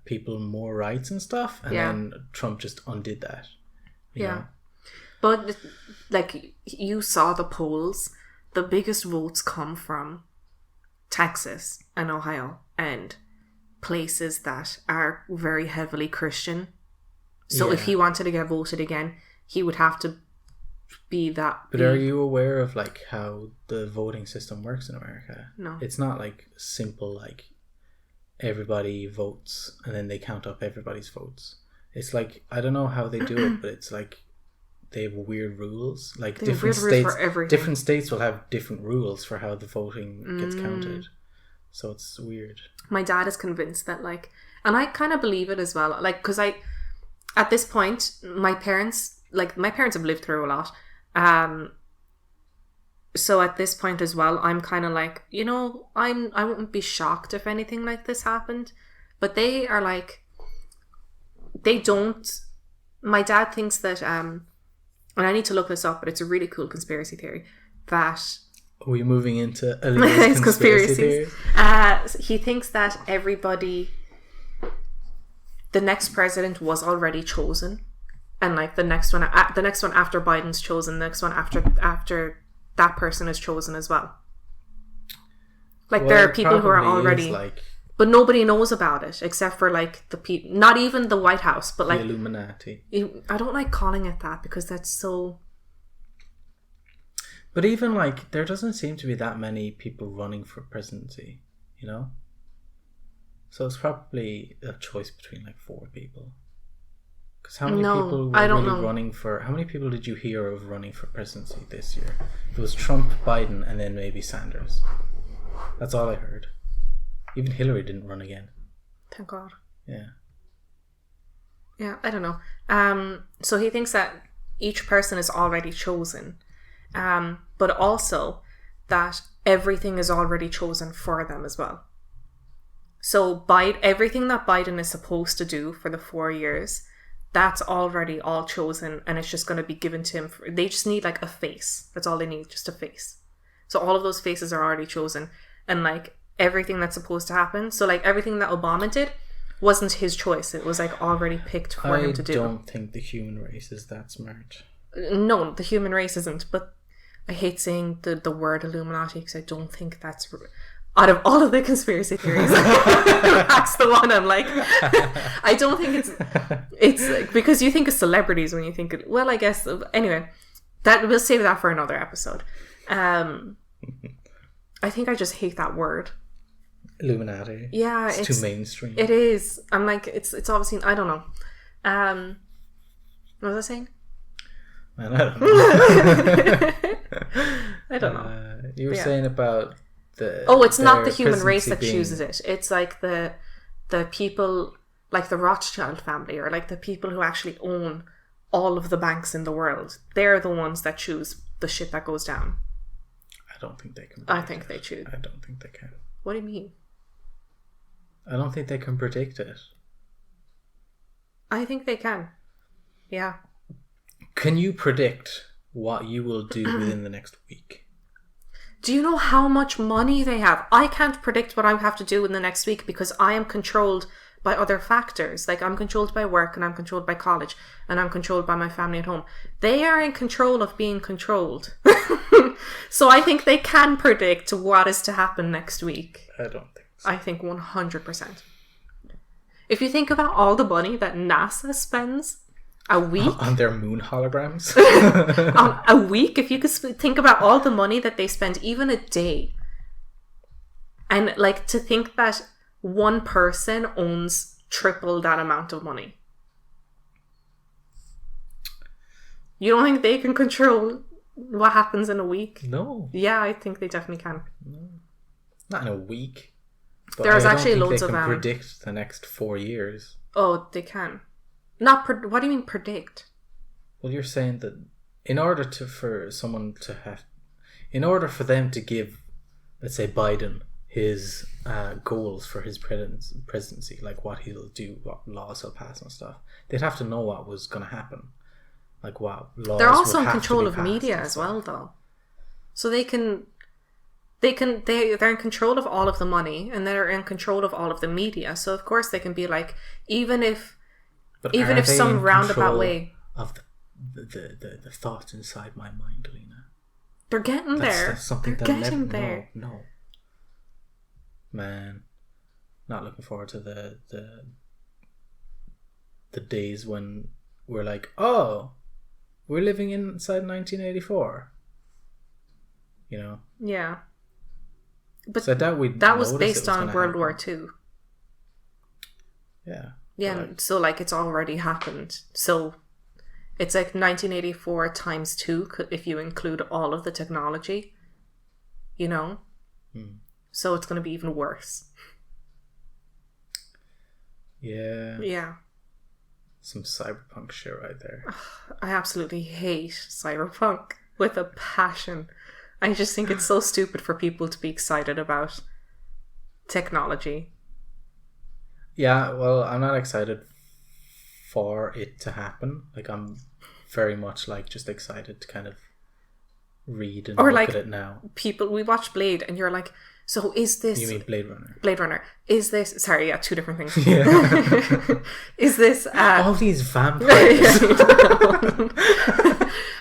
people more rights and stuff, and then Trump just undid that. You know? But like you saw the polls, the biggest votes come from Texas and Ohio and places that are very heavily Christian. So if he wanted to get voted again, he would have to be that. But are you aware of like how the voting system works in America? No. It's not like simple like everybody votes and then they count up everybody's votes. It's like, I don't know how they do it, but it's like they have weird rules. Like different states will have different rules for how the voting gets counted. So it's weird. My dad is convinced that, like, and I kind of believe it as well. Like, because at this point, my parents have lived through a lot. So at this point as well, I'm kind of like, you know, I wouldn't be shocked if anything like this happened. But they are like, they don't. My dad thinks that, and I need to look this up, but it's a really cool conspiracy theory that. Are we moving into Alina's conspiracy theories? He thinks that the next president was already chosen, and like the next one after Biden's chosen, the next one after that person is chosen as well. Like, there are people who are already, but nobody knows about it except for like the people, not even the White House, but like the Illuminati. I don't like calling it that because that's so. But even like, there doesn't seem to be that many people running for presidency, you know? So it's probably a choice between like 4 people. Because how many people were running for... How many people did you hear of running for presidency this year? It was Trump, Biden, and then maybe Sanders. That's all I heard. Even Hillary didn't run again. Thank God. Yeah. Yeah, I don't know. So he thinks that each person is already chosen. But also that everything is already chosen for them as well. So everything that Biden is supposed to do for the 4 years, that's already all chosen, and it's just going to be given to him. They just need like a face. That's all they need, just a face. So all of those faces are already chosen, and like everything that's supposed to happen. So like everything that Obama did wasn't his choice. It was like already picked for him to do. I don't think the human race is that smart. No, the human race isn't, but I hate saying the word Illuminati because I don't think that's... Out of all of the conspiracy theories, that's the one I'm like... I don't think it's... Because you think of celebrities when you think... Well, I guess... Anyway, we'll save that for another episode. I think I just hate that word. Illuminati. Yeah, it's too mainstream. It is. I'm like, it's obviously... I don't know. What was I saying? Man, I don't know. I don't know. You were saying about the... Oh, it's not the human race that chooses it. It's like the people, like the Rothschild family, or like the people who actually own all of the banks in the world. They're the ones that choose the shit that goes down. I don't think they can. I think they choose. I don't think they can. What do you mean? I don't think they can predict it. I think they can. Yeah. Can you predict what you will do within the next week? Do you know how much money they have? I can't predict what I have to do in the next week because I am controlled by other factors. Like, I'm controlled by work, and I'm controlled by college, and I'm controlled by my family at home. They are in control of being controlled. So I think they can predict what is to happen next week. I don't think so. I think 100%. If you think about all the money that NASA spends a week on their moon holograms, a week, if you could think about all the money that they spend, even a day, and like to think that one person owns triple that amount of money. You don't think they can control what happens in a week? No. Yeah, I think they definitely can. No. Not in a week. But There's actually loads of they can predict the next 4 years. Oh, they can. Not what do you mean predict? Well, you're saying that in order for them to give, let's say, Biden his goals for his presidency, like what he'll do, what laws he'll pass and stuff, they'd have to know what was going to happen, like what laws. They're also in control of media as well, though, so they're in control of all of the money, and they're in control of all of the media. So of course they can be like, even if some roundabout way of the thoughts inside my mind, Alina. They're getting there. That's something they're getting there. No. Man, not looking forward to the days when we're like, oh, we're living inside 1984. You know? Yeah. But so I doubt that was based on World War II. Yeah. Yeah, like, so like it's already happened. So it's like 1984 times 2 if you include all of the technology, you know? So it's going to be even worse. Yeah. Yeah. Some cyberpunk shit right there. I absolutely hate cyberpunk with a passion. I just think it's so stupid for people to be excited about technology. Yeah, well, I'm not excited for it to happen. Like, I'm very much like just excited to kind of read and look at it now. People, we watch Blade and you're like, so is this... You mean Blade Runner? Blade Runner. Is this... Sorry, yeah, two different things. Yeah. Is this... all these vampires.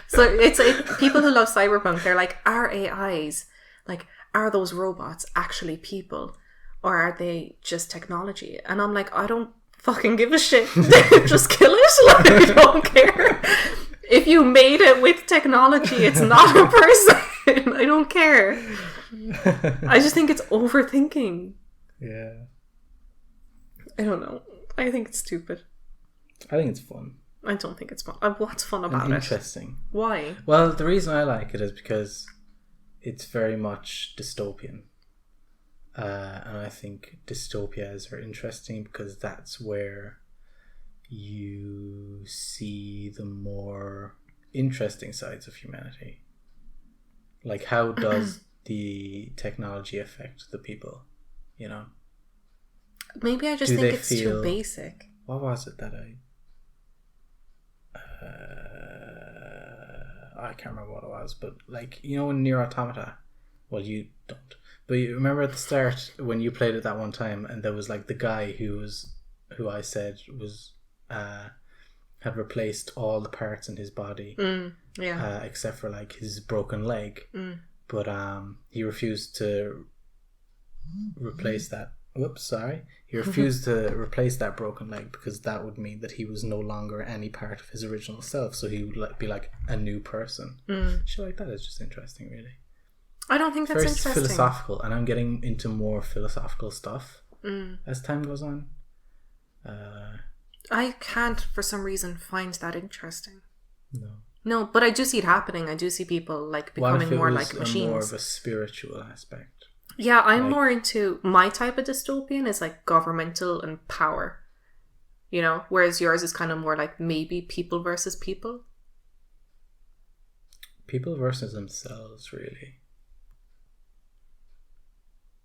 So it's people who love cyberpunk, they're like, are AIs, like, are those robots actually people? Or are they just technology? And I'm like, I don't fucking give a shit. Just kill it. Like, I don't care. If you made it with technology, it's not a person. I don't care. I just think it's overthinking. Yeah. I don't know. I think it's stupid. I think it's fun. I don't think it's fun. What's fun about and it? Interesting. Why? Well, the reason I like it is because it's very much dystopian. And I think dystopias are interesting because that's where you see the more interesting sides of humanity. Like, how does the technology affect the people? You know? Maybe I just think it's too basic. What was it that I can't remember what it was, but like, you know, in Nier Automata, well, you don't, but you remember at the start when you played it that one time, and there was like the guy who I said was had replaced all the parts in his body, except for like his broken leg, but he refused to replace that. Whoops, sorry. He refused to replace that broken leg because that would mean that he was no longer any part of his original self. So he would be like a new person. Shit like that is just interesting, really. I don't think that's very interesting. Philosophical, and I'm getting into more philosophical stuff as time goes on. I can't, for some reason, find that interesting. No, but I do see it happening. I do see people like becoming more like machines. More of a spiritual aspect. Yeah, I'm more into my type of dystopian is like governmental and power, you know, whereas yours is kind of more like maybe people versus people. People versus themselves, really.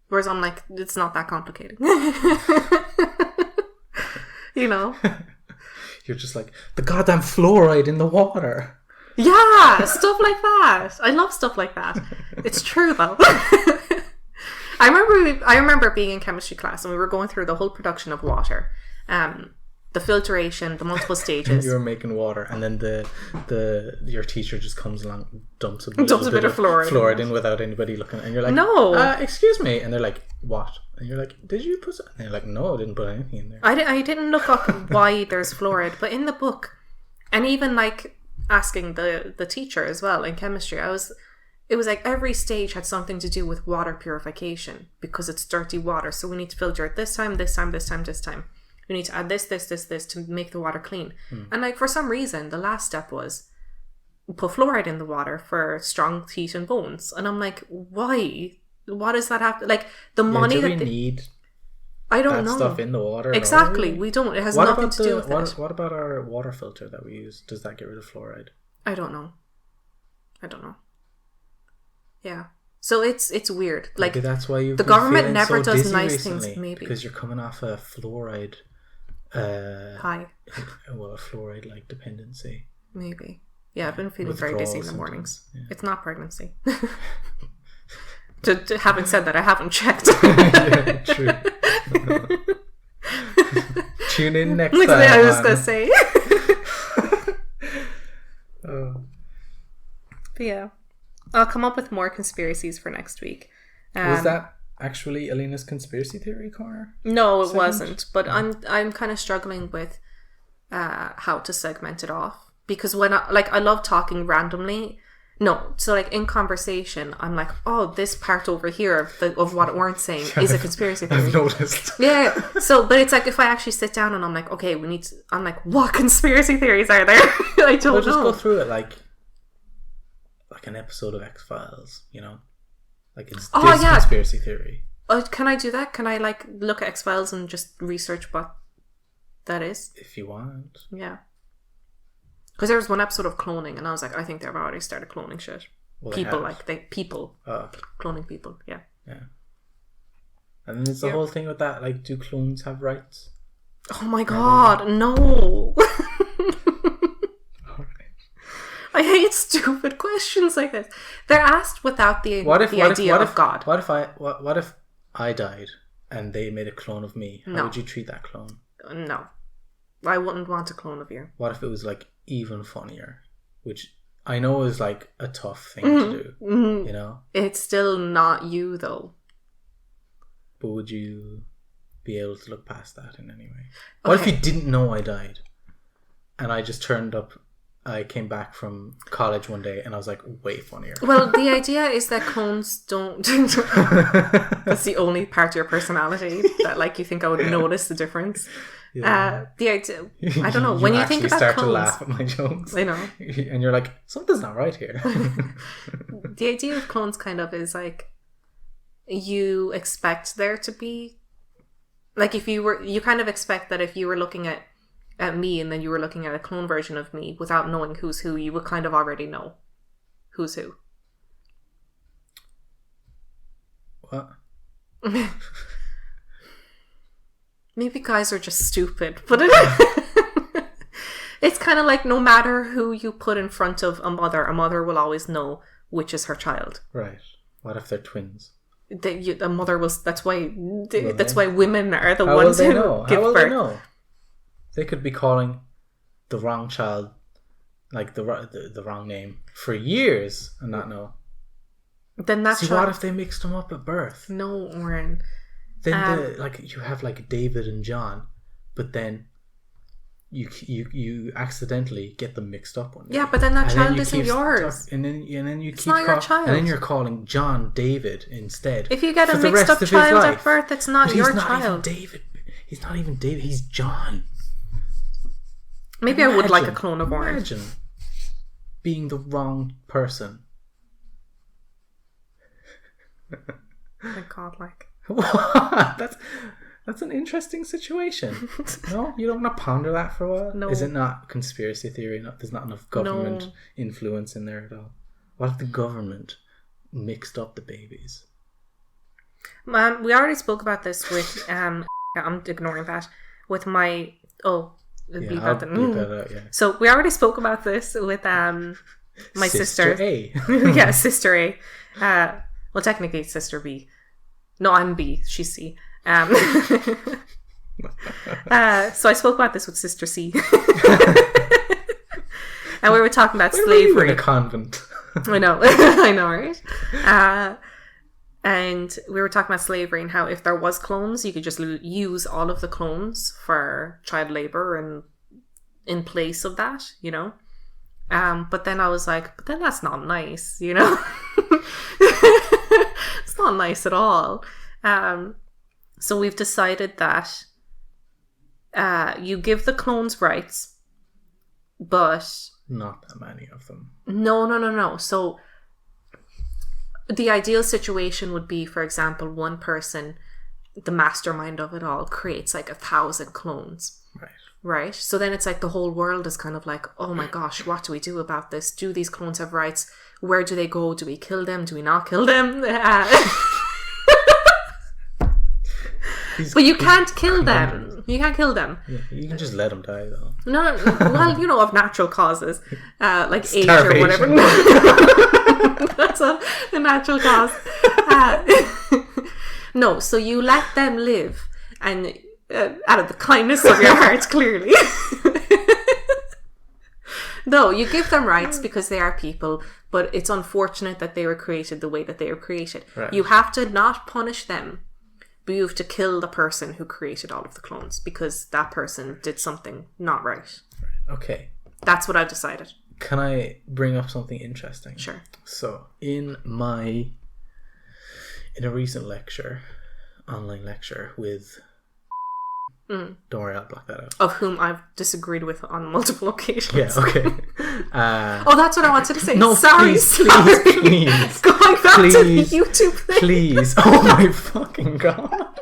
Whereas I'm like, it's not that complicated. You know? You're just like, the goddamn fluoride in the water. Yeah, stuff like that. I love stuff like that. It's true though. I remember being in chemistry class and we were going through the whole production of water, the filtration, the multiple stages. You were making water, and then your teacher just comes along, dumps a bit of fluoride in without anybody looking, and you're like, no, excuse me, and they're like, what? And you're like, did you put it? And they're like, no, I didn't put anything in there. I didn't look up why there's fluoride, but in the book, and even like asking the teacher as well in chemistry, it was like every stage had something to do with water purification because it's dirty water. So we need to filter it this time. We need to add this to make the water clean. And like for some reason, the last step was put fluoride in the water for strong teeth and bones. And I'm like, why? What does that have to, like the money that we need? I don't know. Stuff in the water. Exactly. We don't. It has nothing to do with it. What about our water filter that we use? Does that get rid of fluoride? I don't know. Yeah. So it's weird. Like maybe that's why the government never does nice things. Maybe because you're coming off a fluoride high. Well, a fluoride like dependency. Maybe. Yeah, I've been feeling very dizzy in the mornings. Yeah. It's not pregnancy. to having said that, I haven't checked. Yeah, true. Tune in next time. I was gonna say. Oh. But yeah. I'll come up with more conspiracies for next week. Was that actually Alina's conspiracy theory corner? No, it wasn't. But I'm kind of struggling with how to segment it off because when I love talking randomly. No, so like in conversation, I'm like, oh, this part over here of what Oran's saying is a conspiracy theory. I've noticed. Yeah. So, but it's like if I actually sit down and I'm like, okay, I'm like, what conspiracy theories are there? I don't know. We'll just go through it like an episode of X-Files, you know? Like it's this conspiracy theory. Oh, can I do that? Can I like look at X-Files and just research what that is? If you want. Yeah. Because there was one episode of cloning, and I was like, I think they've already started cloning shit. Well, people, Oh. cloning people, yeah. Yeah. And then there's the whole thing with that, like, do clones have rights? Oh my god, no! I hate stupid questions like this. They're asked without the idea of God. What if I died and they made a clone of me? How would you treat that clone? No. I wouldn't want a clone of you. What if it was like even funnier? Which I know is like a tough thing to do. You know? It's still not you though. But would you be able to look past that in any way? What if you didn't know I died and I just turned up, I came back from college one day and I was like way funnier? Well, the idea is that clones don't... That's the only part of your personality that like you think I would notice the difference. Yeah. The idea... I don't know. When you think about start clones... to laugh at my jokes. I know. And you're like, something's not right here. The idea of clones kind of is like you expect there to be... Like if you were... You kind of expect that if you were looking at me and then you were looking at a clone version of me without knowing who's who, you would kind of already know who's who. What? Maybe guys are just stupid, but it's kind of like no matter who you put in front of a mother will always know which is her child. Right. What if they're twins? A mother will. That's why women are the ones who give birth. They know? They could be calling the wrong child, like the wrong name for years and not know. Then that's what if they mixed them up at birth? No, Oran. Then you have like David and John, but then you accidentally get them mixed up one day. Yeah, but then that child isn't yours. And then you it's not your child. And then you're calling John David instead. If you get a mixed up child at birth, it's not your child. David. He's not even David. He's John. Maybe I would like a clone of Oran. Imagine being the wrong person. My God, like. What? That's an interesting situation. No? You don't want to ponder that for a while? No. Is it not conspiracy theory? There's not enough government influence in there at all. What if the government mixed up the babies? We already spoke about this with I'm ignoring that. With my beep that out, yeah. So we already spoke about this with my sister A. Yeah, sister A. Well, technically it's sister B. No, I'm B. She's C. So I spoke about this with sister C. And we were talking about slavery. Were you in a convent? I know, right? And we were talking about slavery and how if there was clones, you could just use all of the clones for child labor and in place of that, you know. But then I was like, but then that's not nice, you know. It's not nice at all. So we've decided that you give the clones rights, but not that many of them. No. So the ideal situation would be, for example, one person, the mastermind of it all, creates like 1,000 clones. Right? So then it's like the whole world is kind of like, oh my gosh, what do we do about this? Do these clones have rights? Where do they go? Do we kill them? Do we not kill them? But you can't kill them. You can't kill them. Yeah, you can just let them die, though. No. Well, you know, of natural causes, like age or whatever. That's a natural cause. No, so you let them live, and out of the kindness of your heart, clearly. No, you give them rights because they are people, but it's unfortunate that they were created the way that they were created. Right. You have to not punish them, but you have to kill the person who created all of the clones because that person did something not right. Okay. That's what I've decided. Can I bring up something interesting? Sure. So, in a recent lecture, online lecture with Don't worry, I'll block that out. Of whom I've disagreed with on multiple occasions. Yeah, okay. Oh, that's what I wanted to say. No, sorry. please. Going back to the YouTube thing. Please. Oh my fucking god.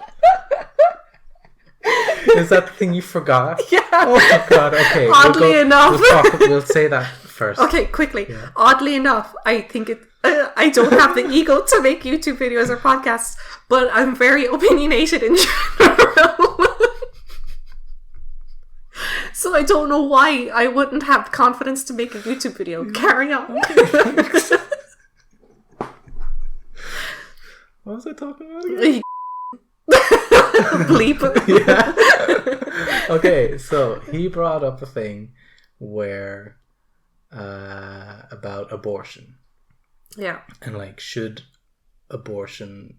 Is that the thing you forgot? Yeah. Oh my god, okay. Oddly enough. We'll say that first. Okay, quickly. Yeah. Oddly enough, I think I don't have the ego to make YouTube videos or podcasts, but I'm very opinionated in general. So I don't know why I wouldn't have the confidence to make a YouTube video. Carry on. What was I talking about again? Bleep. Yeah. Okay, so he brought up a thing where about abortion. Yeah. And like, should abortion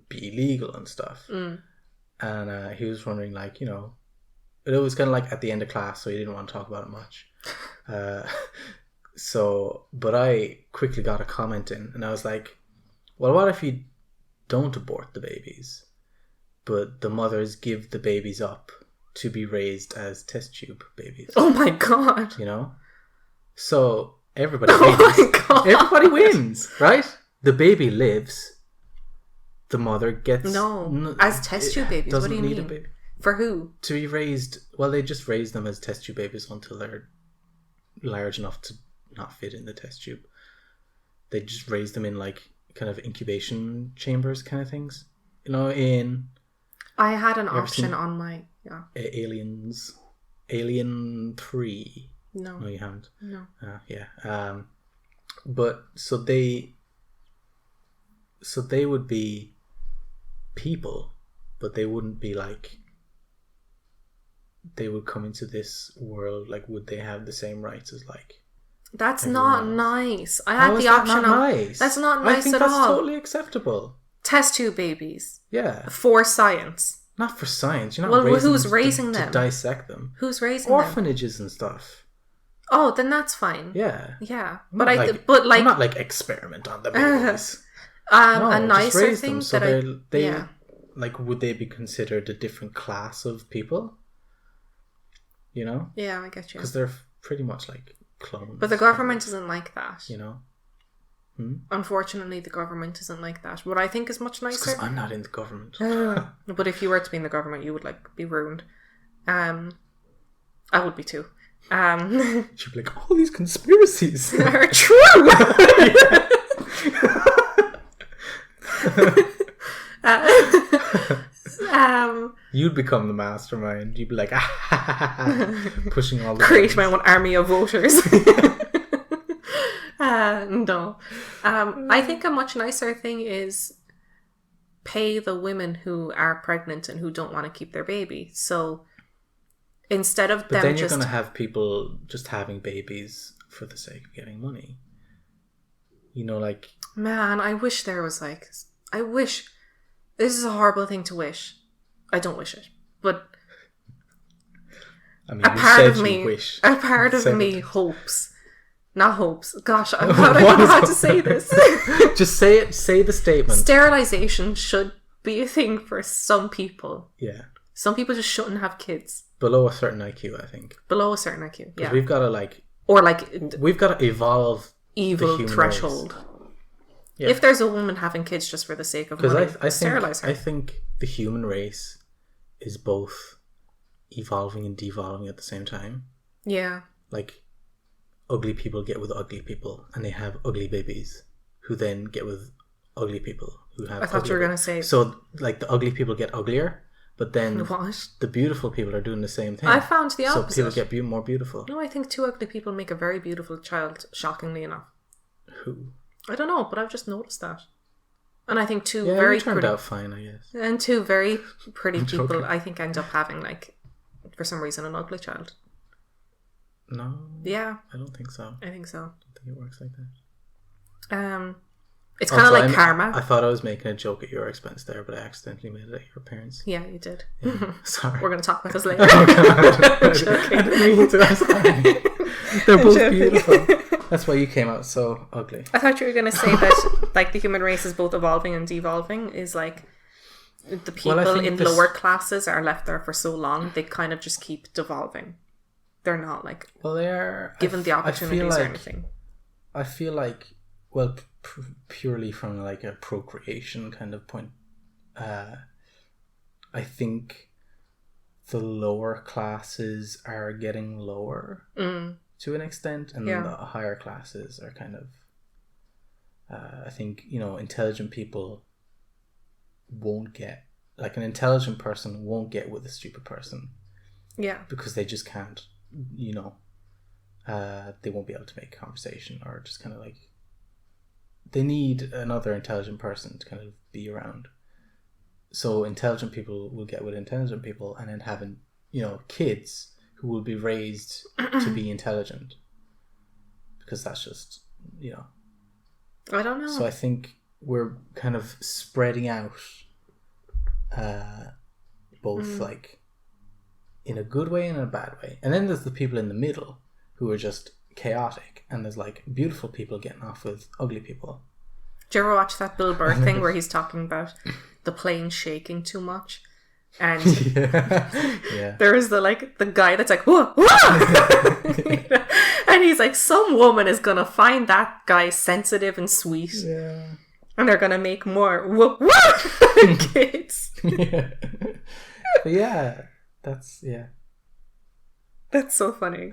be illegal and stuff? And he was wondering, like, you know, it was kind of like at the end of class, so he didn't want to talk about it much. But I quickly got a comment in, and I was like, well, what if you don't abort the babies, but the mothers give the babies up to be raised as test tube babies? Oh my god. You know? So everybody wins. Oh my god. Everybody wins, right? The baby lives. The mother gets... as test tube babies. What do you mean? A baby. For who? To be raised... Well, they just raise them as test tube babies until they're large enough to not fit in the test tube. They just raise them in, like, kind of incubation chambers kind of things. You know, in... I had an option on my... Yeah. Aliens. Alien 3. No. No, you haven't? No. Yeah. But, so they would be people, but they wouldn't be like... They would come into this world, like, would they have the same rights as, like... That's not else? Nice. I How had is the that option not of... nice? That's not nice I think at that's all. Totally acceptable. Test tube babies. Yeah. For science. Not for science. You're not Well, raising who's them raising to them? dissect them. Who's raising them? Orphanages and stuff. Oh, then that's fine. Yeah. Yeah. I'm But I'm not like experiment on the babies. No, a just nicer raise thing them so that they yeah. like, would they be considered a different class of people? You know? Yeah, I get you. Because they're pretty much like clones. But the government isn't like that. You know? Unfortunately, the government isn't like that. What I think is much nicer. Because I'm not in the government. But if you were to be in the government, you would like be ruined. I would be too. She'd be like, all these conspiracies are true. You'd become the mastermind. You'd be like, pushing all the create buttons. my own army of voters. No. I think a much nicer thing is pay the women who are pregnant and who don't want to keep their baby. So instead of But them then you're just... going to have people just having babies for the sake of getting money. You know, like... Man, I wish there was like... I wish... This is a horrible thing to wish. I don't wish it. But I mean, a you part said of you me... wish. A part of Said me it. hopes... Not hopes. Gosh, how do I know how to say this? Just say it. Say the statement. Sterilization should be a thing for some people. Yeah. Some people just shouldn't have kids. Below a certain IQ, I think. Below a certain IQ, yeah. We've got to like... Or like... We've got to evolve the evil human threshold. race. Yeah. If there's a woman having kids just for the sake of money, sterilize her. I think the human race is both evolving and devolving at the same time. Yeah. Like, ugly people get with ugly people, and they have ugly babies, who then get with ugly people who have. I thought you were gonna say. So, like, the ugly people get uglier, but then what? The beautiful people are doing the same thing. I found the opposite. So people get more beautiful. No, I think two ugly people make a very beautiful child. Shockingly enough. Who? I don't know, but I've just noticed that. And I think two Yeah, very you turned pretty, out fine, I guess. and two very pretty I'm people, joking. I think, end up having like, for some reason, an ugly child. No. Yeah, I don't think so. I think so. I don't think it works like that. It's kind of Also, like karma. I thought I was making a joke at your expense there, but I accidentally made it at your parents. Yeah, you did. Yeah. Sorry. We're going to talk about this later. Oh, God. I'm joking. I didn't mean to. I'm sorry. They're both joking. beautiful. That's why you came out so ugly. I thought you were going to say that like the human race is both evolving and devolving is like the people in lower classes are left there for so long, they kind of just keep devolving. They're not like they are given the opportunities or anything. I feel like, well, purely from like a procreation kind of point, I think the lower classes are getting lower to an extent, and the higher classes are kind of, I think, intelligent people won't get, like an intelligent person won't get with a stupid person. Yeah. Because they just can't, they won't be able to make a conversation, or just kind of like, they need another intelligent person to kind of be around. So intelligent people will get with intelligent people, and then having, kids who will be raised to be intelligent. Because that's just, I don't know. So I think we're kind of spreading out both like in a good way and in a bad way. And then there's the people in the middle who are just chaotic, and there's like beautiful people getting off with ugly people. Do you ever watch that Bill Burr thing where he's talking about the plane shaking too much? And there is the guy that's like, whoa, whoa! And he's like, some woman is gonna find that guy sensitive and sweet, and they're gonna make more whoa, whoa! Kids. That's so funny.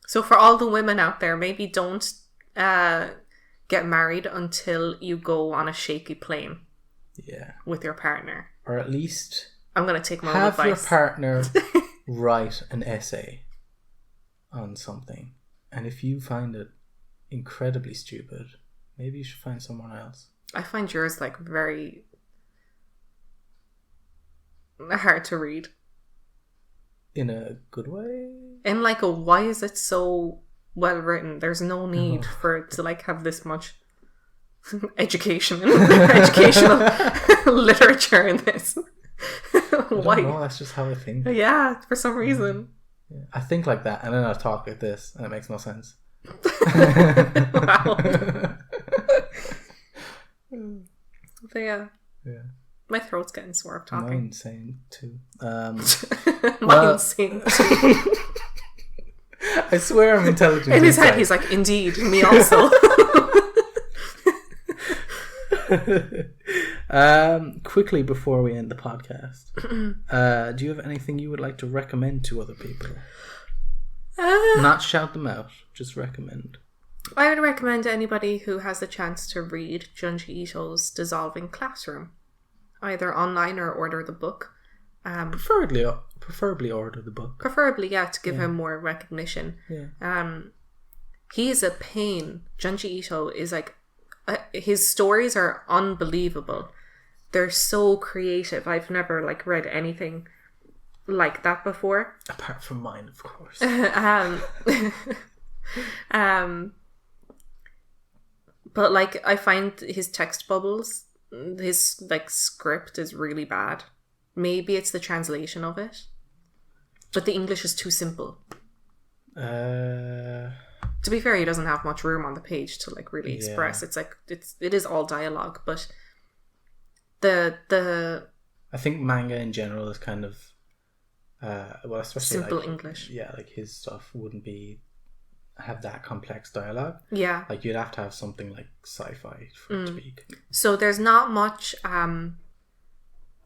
So for all the women out there, maybe don't get married until you go on a shaky plane. Yeah. With your partner. Or at least I'm going to take my own advice. Have your partner write an essay on something. And if you find it incredibly stupid, maybe you should find someone else. I find yours like very hard to read. In a good way? In like a, why is it so well written? There's no need for it to like have this much educational literature in this. Why? No, that's just how I think. Yeah, for some reason. Yeah. I think like that, and then I talk like this, and it makes no sense. Wow. But yeah. My throat's getting sore of talking. Mine's saying too. Mine's saying too. I swear I'm intelligent. In his head, he's like, indeed, me also. Quickly before we end the podcast, do you have anything you would like to recommend to other people? Not shout them out, just recommend. I would recommend anybody who has the chance to read Junji Ito's Dissolving Classroom, either online or order the book. Preferably order the book. Preferably, to give him more recognition. He is a pain. Junji Ito is like, his stories are unbelievable. They're so creative. I've never like read anything like that before. Apart from mine, of course. But like, I find his text bubbles, his like script is really bad. Maybe it's the translation of it, but the English is too simple. To be fair, he doesn't have much room on the page to like really express. It's like it is all dialogue, but the I think manga in general is kind of especially simple like, English. Yeah, like his stuff wouldn't have that complex dialogue. Yeah, like you'd have to have something like sci-fi for it to be. So there's not much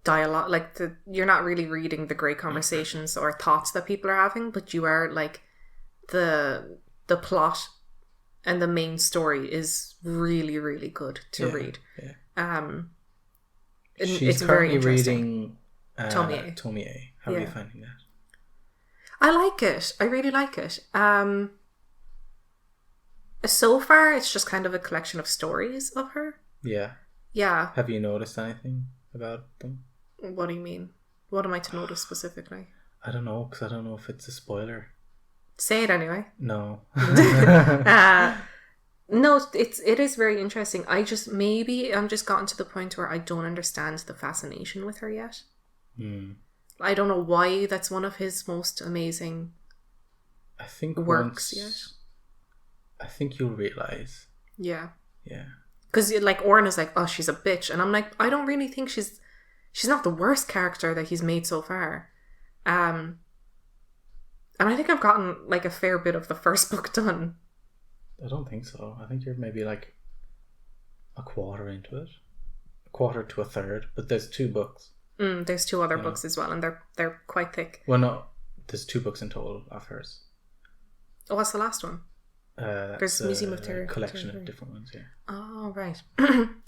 dialogue. Like you're not really reading the great conversations or thoughts that people are having, but you are like the plot and the main story is really, really good to read. Yeah. She's currently reading Tomie. How are you finding that? I like it. I really like it. So far, it's just kind of a collection of stories of her. Yeah. Yeah. Have you noticed anything about them? What do you mean? What am I to notice specifically? I don't know, because I don't know if it's a spoiler. Say it anyway. No. No, it is very interesting. I'm just gotten to the point where I don't understand the fascination with her yet. I don't know why that's one of his most amazing works yet. I think you'll realize. Yeah. Yeah. Because like Oran is like, oh, she's a bitch, and I'm like, I don't really think she's not the worst character that he's made so far. And I think I've gotten like a fair bit of the first book done. I don't think so. I think you're maybe like a quarter into it, a quarter to a third. But there's 2 books. There's 2 other books as well, and they're quite thick. Well, no, there's 2 books in total of hers. Oh, what's the last one? There's Museum of Terror. Collection of different ones, yeah. Oh, right.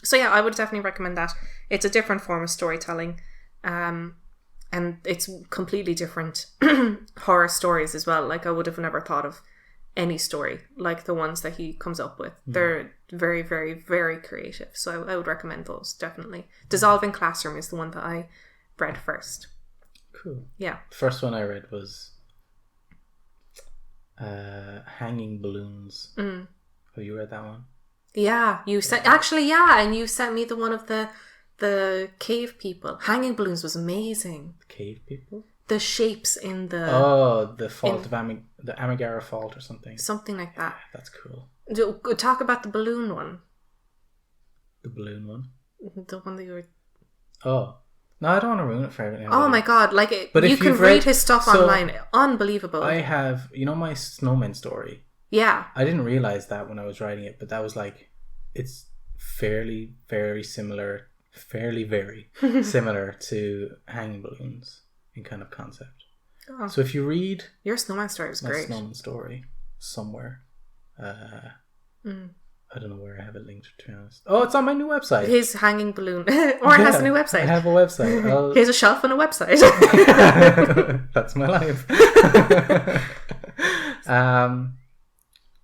So yeah, I would definitely recommend that. It's a different form of storytelling. And it's completely different horror stories as well. Like, I would have never thought of any story like the ones that he comes up with. They're very, very, very creative. So I would recommend those, definitely. Dissolving Classroom is the one that I read first. Cool. Yeah. The first one I read was Hanging Balloons. Have you read that one? Yeah, you sent actually, yeah, and you sent me the one of the cave people. Hanging Balloons was amazing. Cave people? The shapes in the the fault of the Amigara fault or something. Something like that. Yeah, that's cool. Talk about the balloon one. The balloon one? The one that you were... Oh. No, I don't want to ruin it for everything. Oh my god, like but you can read his stuff online. Unbelievable. I have, my snowman story. Yeah. I didn't realize that when I was writing it, but that was like, it's fairly, very similar to Hanging Balloons in kind of concept. Oh. So if you read your snowman story was great. Snowman story somewhere, I don't know where I have it linked, to be honest. Oh, it's on my new website. His Hanging Balloon. Oran has a new website. I have a website. He has a shelf and a website. That's my life.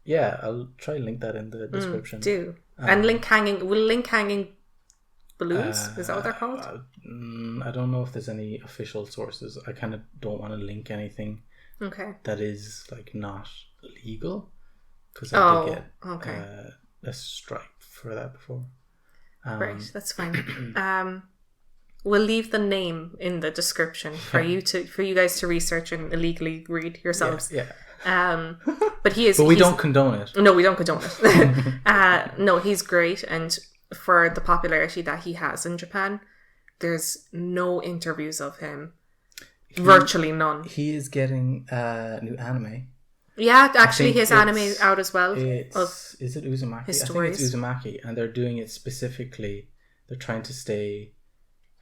Yeah, I'll try to link that in the description. Do. And we'll link Hanging Balloons? Is that what they're called? I don't know if there's any official sources. I kind of don't want to link anything that is like not legal, because I did get a strike for that before. Right, that's fine. We'll leave the name in the description for you guys to research and illegally read yourselves. Yeah. But he is. But we don't condone it. No, we don't condone it. No, he's great, and for the popularity that he has in Japan, there's no interviews of him. Virtually none. He is getting new anime. Yeah, actually, his anime is out as well. Is it Uzumaki? His I think it's Uzumaki, and they're doing it specifically. They're trying to stay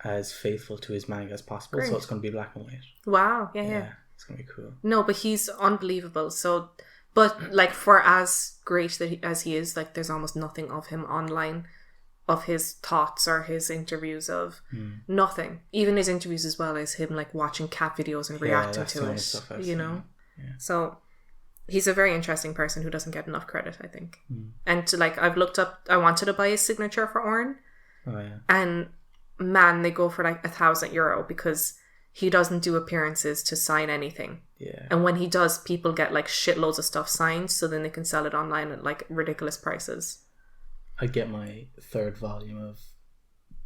as faithful to his manga as possible, so it's going to be black and white. Wow! Yeah. It's going to be cool. No, but he's unbelievable. So, but like for as great as he is, like there's almost nothing of him online, of his thoughts or his interviews of nothing. Even his interviews as well as him like watching cat videos and reacting to it. Yeah. So he's a very interesting person who doesn't get enough credit, I think. And I've looked up. I wanted to buy his signature for Oran. Oh yeah. And man, they go for like €1,000 because he doesn't do appearances to sign anything. Yeah. And when he does, people get like shitloads of stuff signed, so then they can sell it online at like ridiculous prices. I'd get my 3rd volume of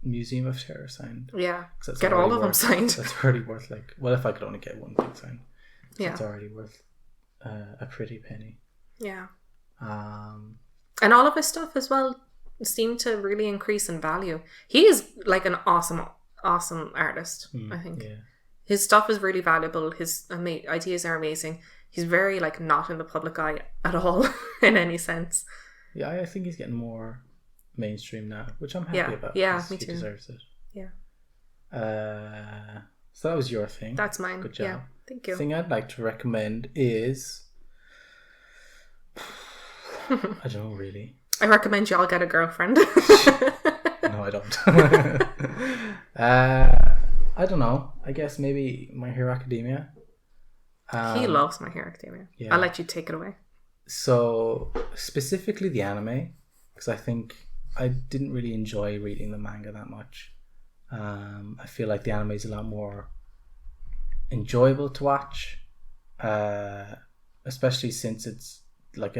Museum of Terror signed. Yeah. Get all of them signed. That's already worth if I could only get one thing signed. Yeah. It's already worth a pretty penny. Yeah. And all of his stuff as well seem to really increase in value. He is like an awesome artist, I think. Yeah. His stuff is really valuable. His ideas are amazing. He's very like not in the public eye at all in any sense. Yeah, I think he's getting more mainstream now, which I'm happy about. Yeah, me too. He deserves it. Yeah. So that was your thing. That's mine. Good job. Yeah, thank you. The thing I'd like to recommend is I don't know really. I recommend y'all get a girlfriend. No, I don't. I don't know. I guess maybe My Hero Academia. He loves My Hero Academia. Yeah. I'll let you take it away. So, specifically the anime, because I think I didn't really enjoy reading the manga that much. I feel like the anime is a lot more enjoyable to watch, especially since it's like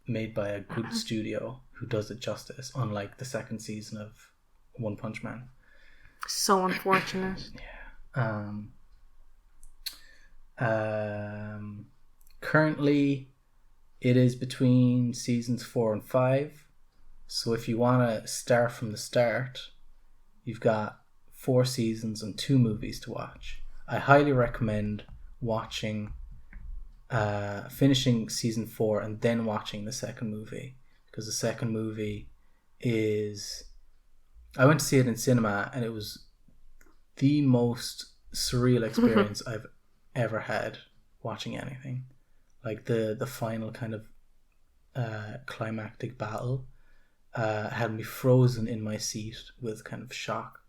made by a good studio who does it justice, unlike the 2nd season of One Punch Man. So unfortunate. Yeah. Currently, It is between seasons 4 and 5. So if you want to start from the start, you've got 4 seasons and 2 movies to watch. I highly recommend watching, finishing season 4 and then watching the second movie. Because the second movie is... I went to see it in cinema and it was the most surreal experience I've ever had watching anything. Like the final kind of climactic battle had me frozen in my seat with kind of shock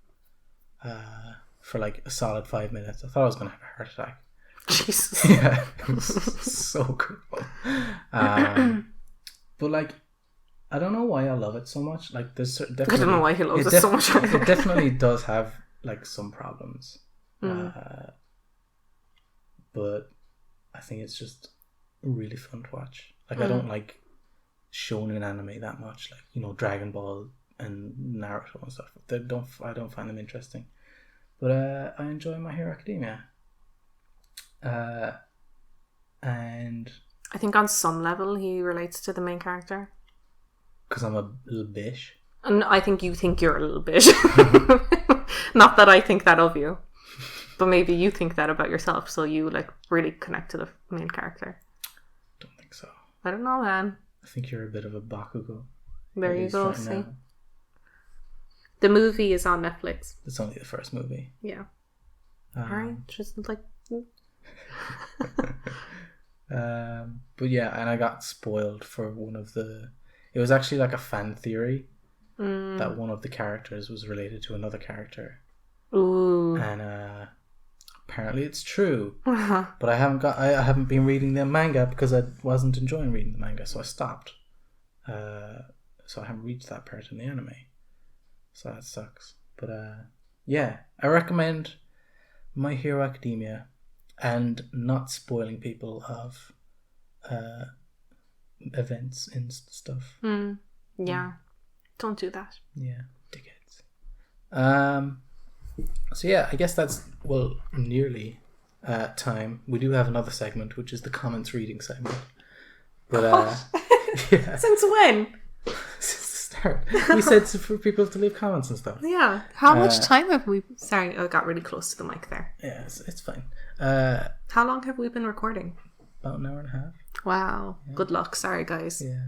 for like a solid 5 minutes. I thought I was going to have a heart attack. Jesus. Yeah, it was so cool. But like, I don't know why I love it so much. Like, there's definitely, I don't know why he loves it so much. It definitely does have like some problems, but I think it's just really fun to watch. Like, I don't like shonen anime that much. Like, you know, Dragon Ball and Naruto and stuff. I don't find them interesting. But I enjoy My Hero Academia. And I think on some level he relates to the main character. Because I'm a little bitch. And I think you think you're a little bitch. Not that I think that of you. But maybe you think that about yourself, so you like really connect to the main character. Don't think so. I don't know, man. I think you're a bit of a Bakugo. There you go, see. The movie is on Netflix. It's only the first movie. Yeah. Alright, just like... but yeah, and I got spoiled for one of the... It was actually like a fan theory that one of the characters was related to another character. Ooh. And apparently it's true. But I haven't been reading the manga because I wasn't enjoying reading the manga, so I stopped. So I haven't reached that part in the anime. So that sucks. But yeah, I recommend My Hero Academia and not spoiling people of events and stuff. Yeah. Don't do that. Yeah, dickheads. So yeah, I guess that's, well, nearly time. We do have another segment, which is the comments reading segment. But yeah. Since when? Since the start. We said for people to leave comments and stuff. Yeah. How much time have we... Sorry, I got really close to the mic there. Yeah, it's fine. How long have we been recording? About an hour and a half. Wow. Yeah. Good luck. Sorry, guys. Yeah.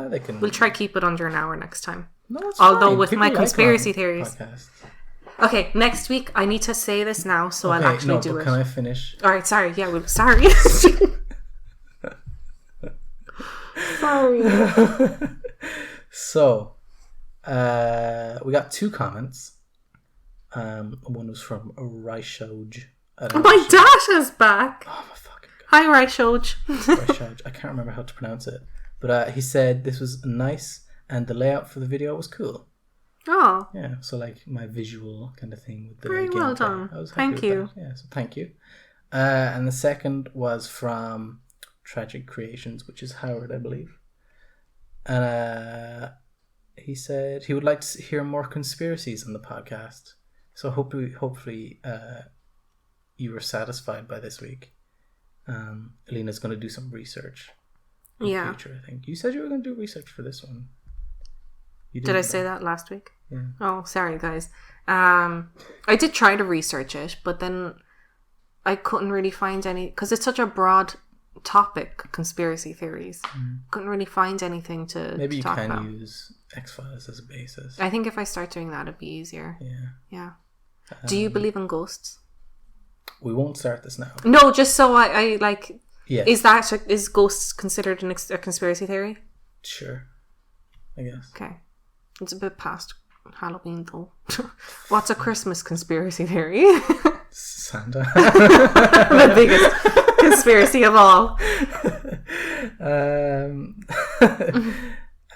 They can... We'll try keep it under an hour next time. No, it's although fine. with People my like conspiracy theories. Podcasts. Okay, next week I need to say this now, so I'll actually do it. Can I finish? All right, sorry. Yeah, sorry. Sorry. So, we got 2 comments. One was from Raishoj. My data's back. Oh my fucking god. Hi, Raishoj. Raishoj. I can't remember how to pronounce it. But he said this was nice and the layout for the video was cool. Oh. Yeah, so like my visual kind of thing with the very well done. Thank you. Yeah, so thank you. And the second was from Tragic Creations, which is Howard, I believe. And he said he would like to hear more conspiracies on the podcast. So hopefully you were satisfied by this week. Alina's going to do some research in the future, I think. You said you were going to do research for this one. Did I say that last week? Yeah. Oh, sorry, guys. I did try to research it, but then I couldn't really find any... Because it's such a broad topic, conspiracy theories. Couldn't really find anything to Maybe you talk can about. use X-Files as a basis. I think if I start doing that, it'd be easier. Yeah. Do you believe in ghosts? We won't start this now. No, just so I like... Yeah. Is ghosts considered a conspiracy theory? Sure. I guess. Okay. It's a bit past Halloween, though. What's a Christmas conspiracy theory? Santa. The biggest conspiracy of all.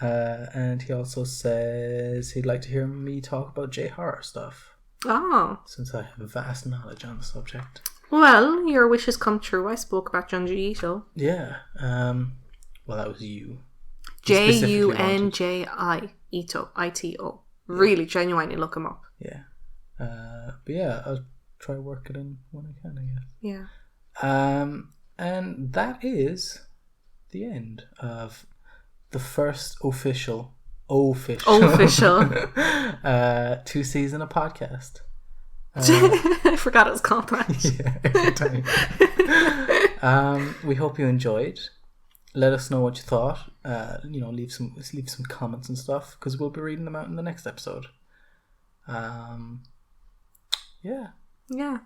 And he also says he'd like to hear me talk about J-horror stuff. Oh. Since I have vast knowledge on the subject. Well, your wish has come true. I spoke about Junji Ito. Yeah. Well, that was you. Junji Ito. Ito. Really, genuinely look him up. Yeah. But yeah, I'll try to work it in when I can, I guess. Yeah. And that is the end of the first official 2-season of podcast. I forgot it was called that. Yeah, every time. We hope you enjoyed. Let us know what you thought. Leave some comments and stuff, because we'll be reading them out in the next episode. Yeah.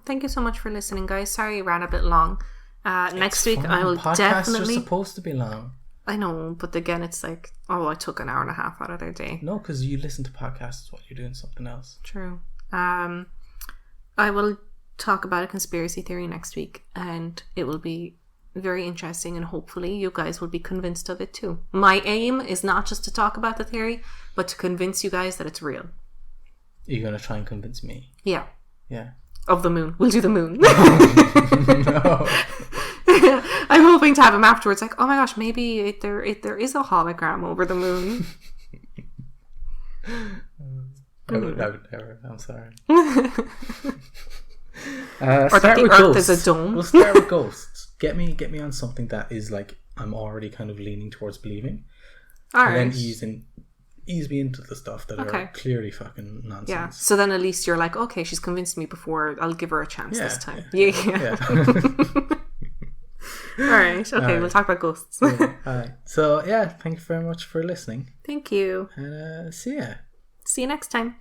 Thank you so much for listening, guys. Sorry it ran a bit long. Next week I will Podcasts definitely. are supposed to be long. I know, but again, it's like, I took an hour and a half out of their day. No, because you listen to podcasts while you're doing something else. True. I will talk about a conspiracy theory next week, and it will be very interesting, and hopefully you guys will be convinced of it too. My aim is not just to talk about the theory, but to convince you guys that it's real. You're going to try and convince me? Yeah. Yeah. Of the moon. We'll do the moon. No. I'm hoping to have him afterwards like, oh my gosh, maybe there is a hologram over the moon. I would never. I'm sorry. Or Start that the with Earth ghosts. is a dome. We'll start with ghosts. Get me on something that is like I'm already kind of leaning towards believing. Alright. And then ease me into the stuff that are clearly fucking nonsense. Yeah. So then at least you're like, okay, she's convinced me before. I'll give her a chance this time. Yeah. Alright. Okay, we'll talk about ghosts. Alright. So thank you very much for listening. Thank you. And see ya. See you next time.